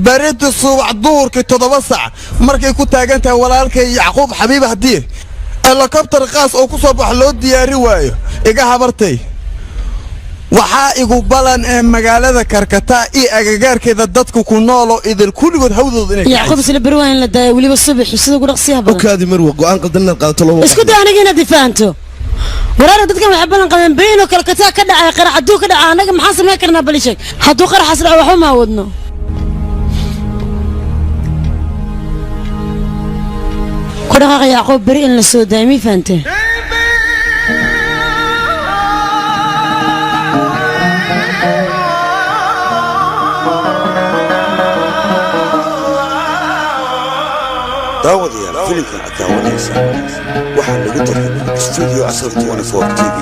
baridda subax duhurkii 7 saac markay ku taagan tahay walaalkay yacquub xabiib haddii helikobtar qaas oo ku soo bax loo diyaari waayo iga habartay waxaa igu balan ee magaalada karkataa iyo agagaarkeeda dadku ku nooloo idil kulligood hawdooda inay yacquub isla beri waa in la daayo weliba subax sida ugu dhaqsiyaha badan okaadi marwa go'aan qaldan inaad qaadato loo isku day aniga inaad difaanto waraara dadkan waxay balan qabeen beri inuu kalkataa ka dhacay qarax hadduu ka dhaca annaga maxaan samayn karnaa bali sheeg hadduu qaraxaas dhaco waxba ma awoodno ku dhaqaaqa yacquub beri in la soo daayo mii fahanteen daawadayaal filimkan aad daawanaysaan waxaa lagu tarjumay studio asal 24 TV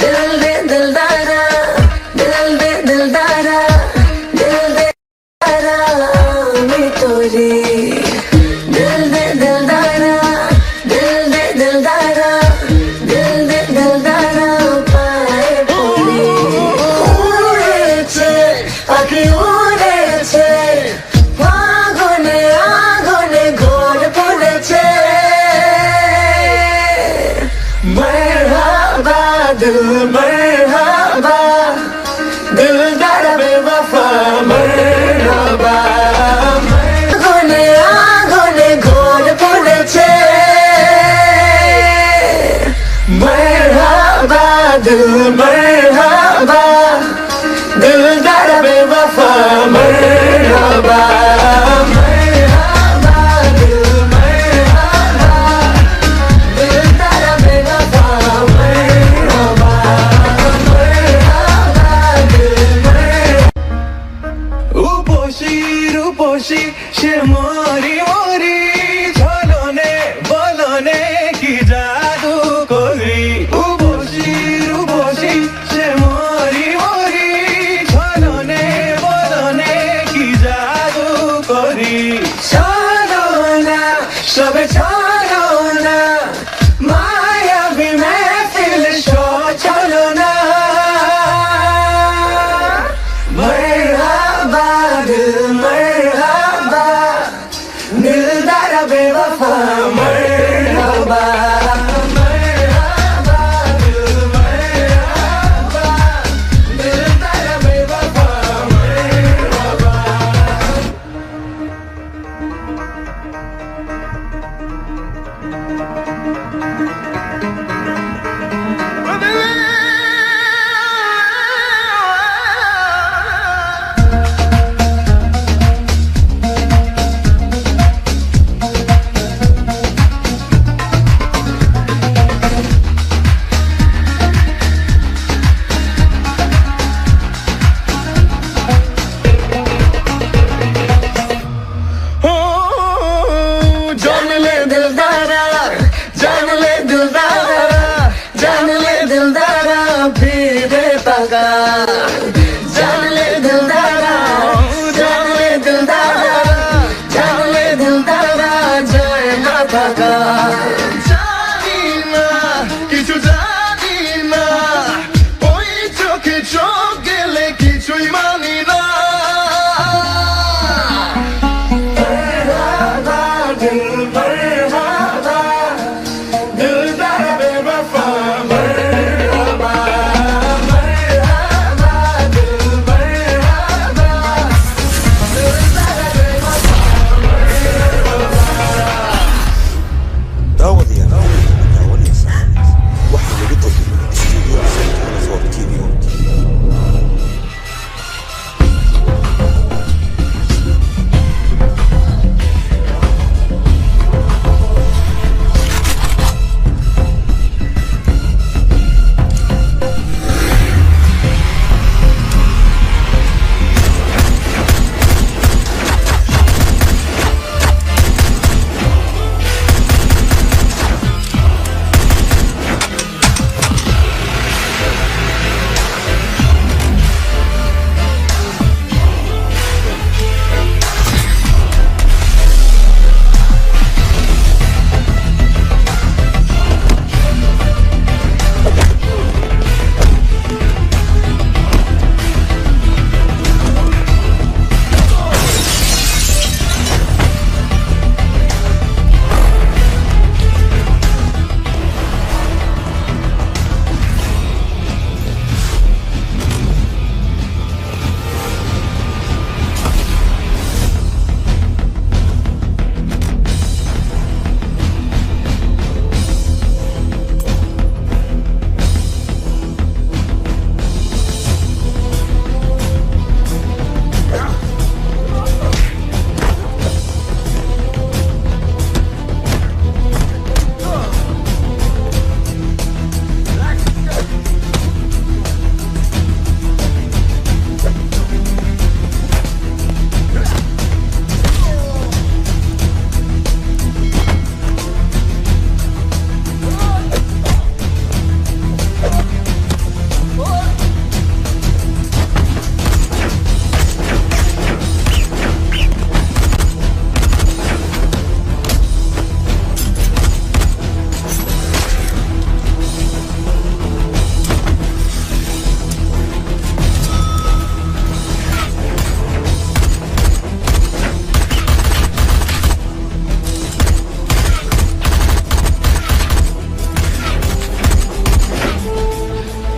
दिल दे दिलदारा दिल दे दिलदारा दिल दे मरहबा दिलदार बेवफा मरहबा मरहबा दिल मरहबा दिलदार बेवफा मरहबा मरहबा दिल मरहबा रूपोशी से मोरी मोरी झोलोने बोलोने की जादू कोरी रूपोशी से मोरी मोरी झोलोने बोलोने की जादू कोरी चलो ना सब चलो ना माया भी महफिल शो चलो ना मरहबा दिल मरहबा दिलदार बेवफा मरहबा मरहबा दिल मरहबा दिलदार बेवफा मरहबा जान ले दिलदारा जान ले दिलदारा जान ले दिलदारा फिर पगा जान ले दिलदारा जान ले दिलदारा जान ले दिलदारा जाए ना पगा जानी ना किछु जानी ना ওই চোখে চোখ গেলে কিছুই মানি না मरहबा दिल मरहबा दिलदार बेवफा मरहबा मरहबा दिल मरहबा दिलदार बेवफा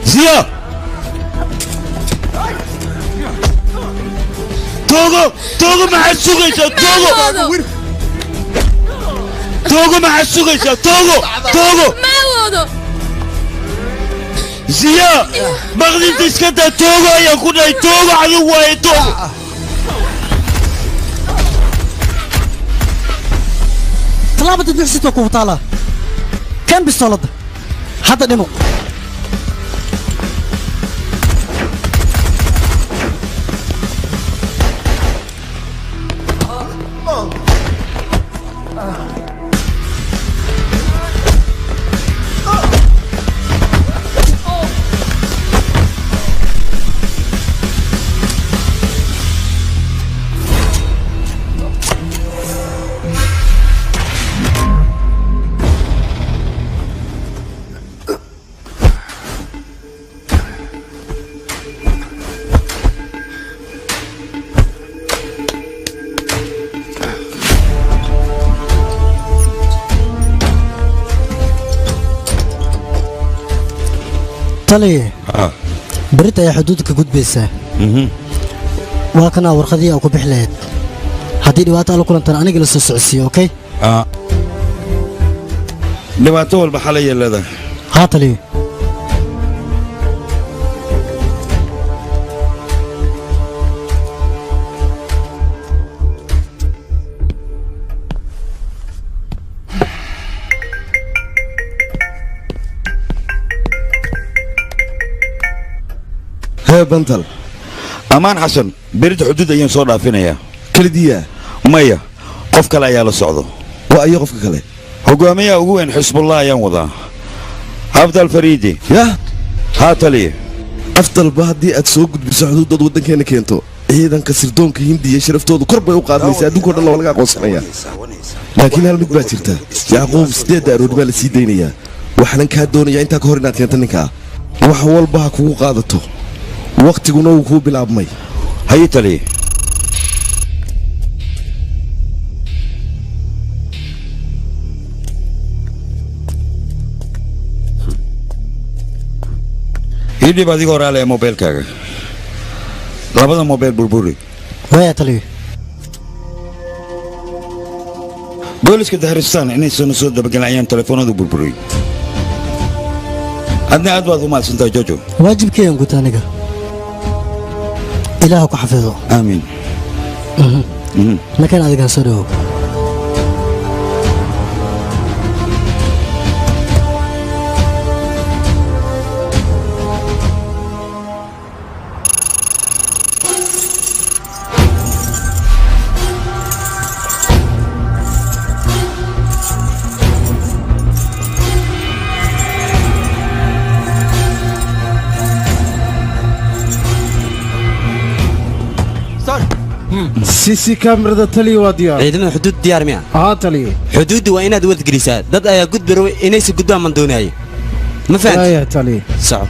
Ziya! Togo maxaad sugaysaa Togo maxaad sugaysaa Togo ma awoodo ziya baqdinta iska daa toogo ayaan ku dhahay toogo adigu waaye toogo tallaabada duxsitoo kugu taalaa kan bistooladda hadda dhimo taliye berita ayaa xuduudda ka gudbaysaa waa kanaa warqadii aa ku bixi lahayd haddii dhibaato ala kulantaan aniga la soo socodsiiyo okey dhibaato walba xalay yeelada haa taliye hee bantal ammaan xasan berita xuduud ayaan soo dhaafinayaa kelidiyaa maya qof kale ayaa la socdo waa iyo qofka kale hogaamiyaha ugu weyn xisbullah ayaan wadaa afdal fariidi yah haa taliye afdalba haddii aad soo gudbiso xuduudood waddankeena keento ciidanka sirdoonka hindiya sharaftoodu kor bay u qaadmaysa adduunkao dhan waa laga aqoonsanaya laakiin hal mid baa jirta yacquub 8 arood baa la sii daynayaa waxaanan kaa doonayaa intaa ka hor inaad keento ninkaa wax walba ha kugu qaadato waqtiguna wuu kuu bilaabmay haye taliye ii dhib adigoo raale ee mobeelkaaga labada mobeel burburi waya taliye booliska dahristaan inaysan soo dabagelin ayaan telefoonadu burburiyey adna aad baad u mahadsantahay jojo waajibkeeyan guta aniga ilaah ku xafido aamiin nakan adigaan soo dhawow سيسي كاميرا تلي وديار ciidamada xuduud diyaar miya تلي xuduuddu waa inaad wadgelisaa dad ayaa gudbiro inaysi gudbaan man doonaaye ma يا fahanti تلي soco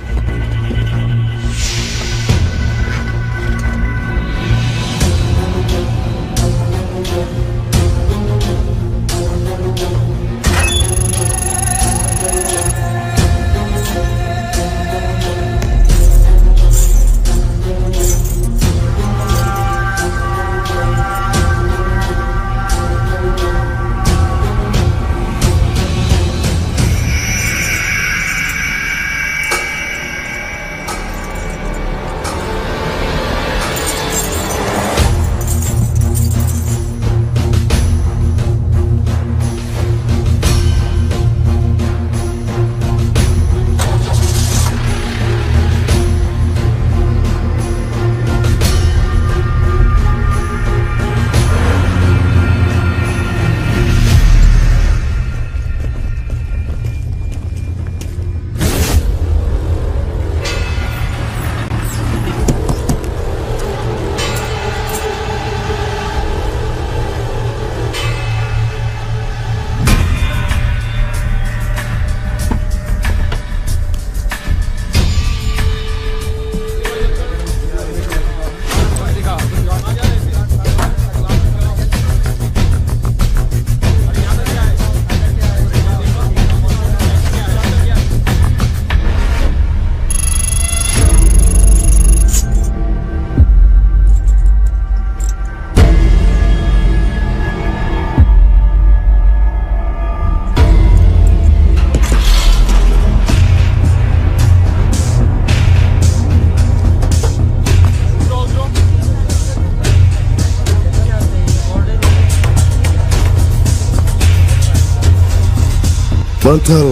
bantal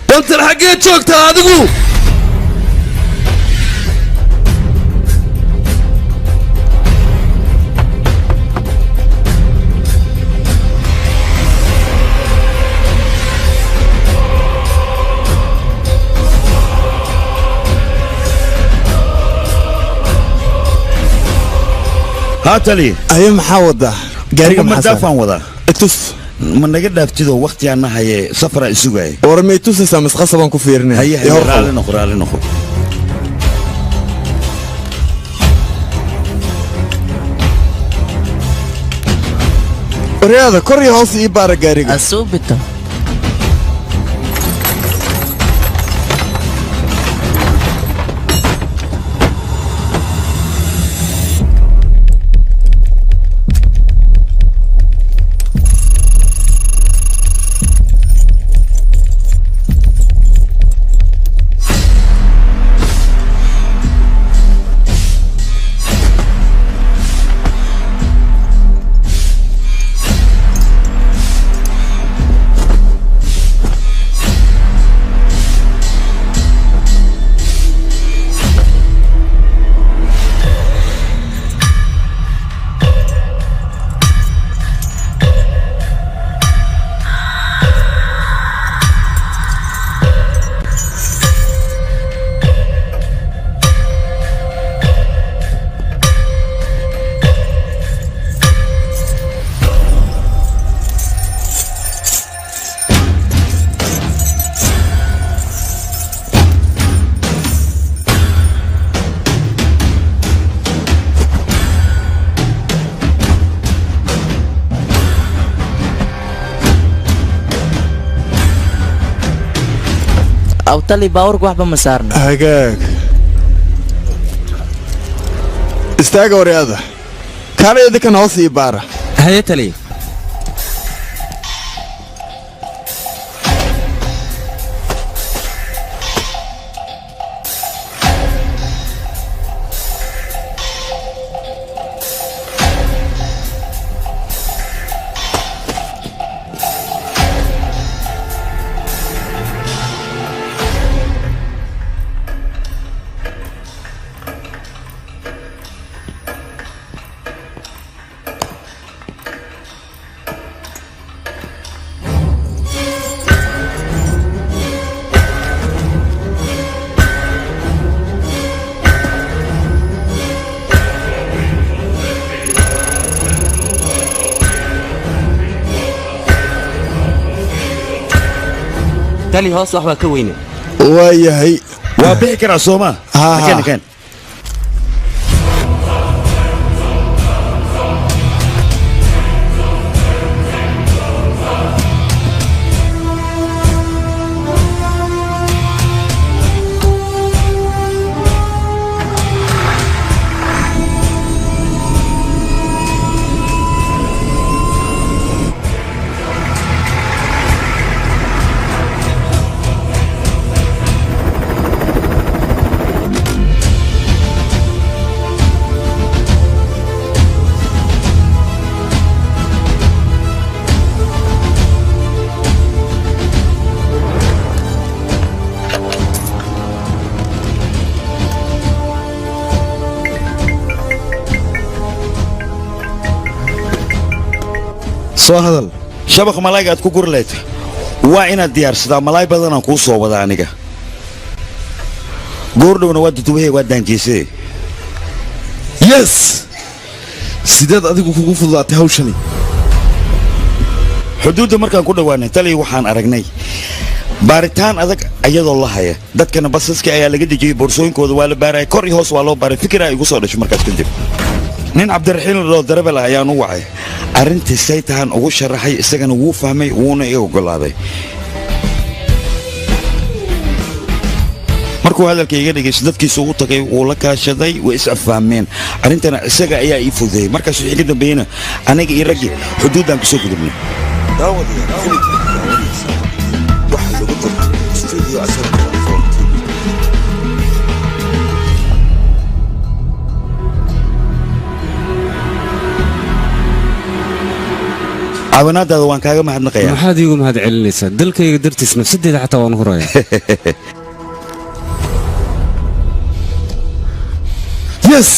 bantal xaggee joogtaa adigu هاتلي أيه محاوضة قاري مدافع وضع اتوس من نجد افتيدو وقت أنا هي سفرة السجاي ورمي توس سامس قصبا كفيرني هي رالي نخر رياضة كوري هوس إيبارة قاري أسوبتا awtali baawrku waxba ma saarna hagaag istaaga waryaada kaana idinkan hoos ii baara haye tali تالي هوس وحبا كوينه waayahay waa bixi karaa sooma kan soo hadal shabaq malaayga aad ku gurleed waa inaad diyaarsadaa malaay badan aan kuu soo wada aniga goordhowna waa dudubahay waa daanjeysay yes sideed adigu kugu fududaatay hawshani xuduudda markaan ku dhowaanay tali waxaan aragnay baaritaan adag ayadoo la haya dadkana basaska ayaa laga dejiyey boorsooyinkooda waa la baaraya kor iyo hoos waa loo baaray fikir ay igu soo dhashay markaas kadib nin cabdiraxiin loo darabel ah ayaan u wacay arrintii say tahan ugu sharaxay isagana wuu fahmay wuuna i oggolaaday markuu hadalka iga dhegaysto dadkiisa ugu tagay wuu la kaashaday way is afahmeen arrintana isaga ayaa ii fudeeyey markaas wixii ka dambeeyena aniga iyo raggii xuduuddaan kusoo gudubnay caawinaadaada waan kaaga mahadnaqayaa maxaad iigu mahad celinaysaa dalkayga dartiis nafsadeeda xataa waan huraya yes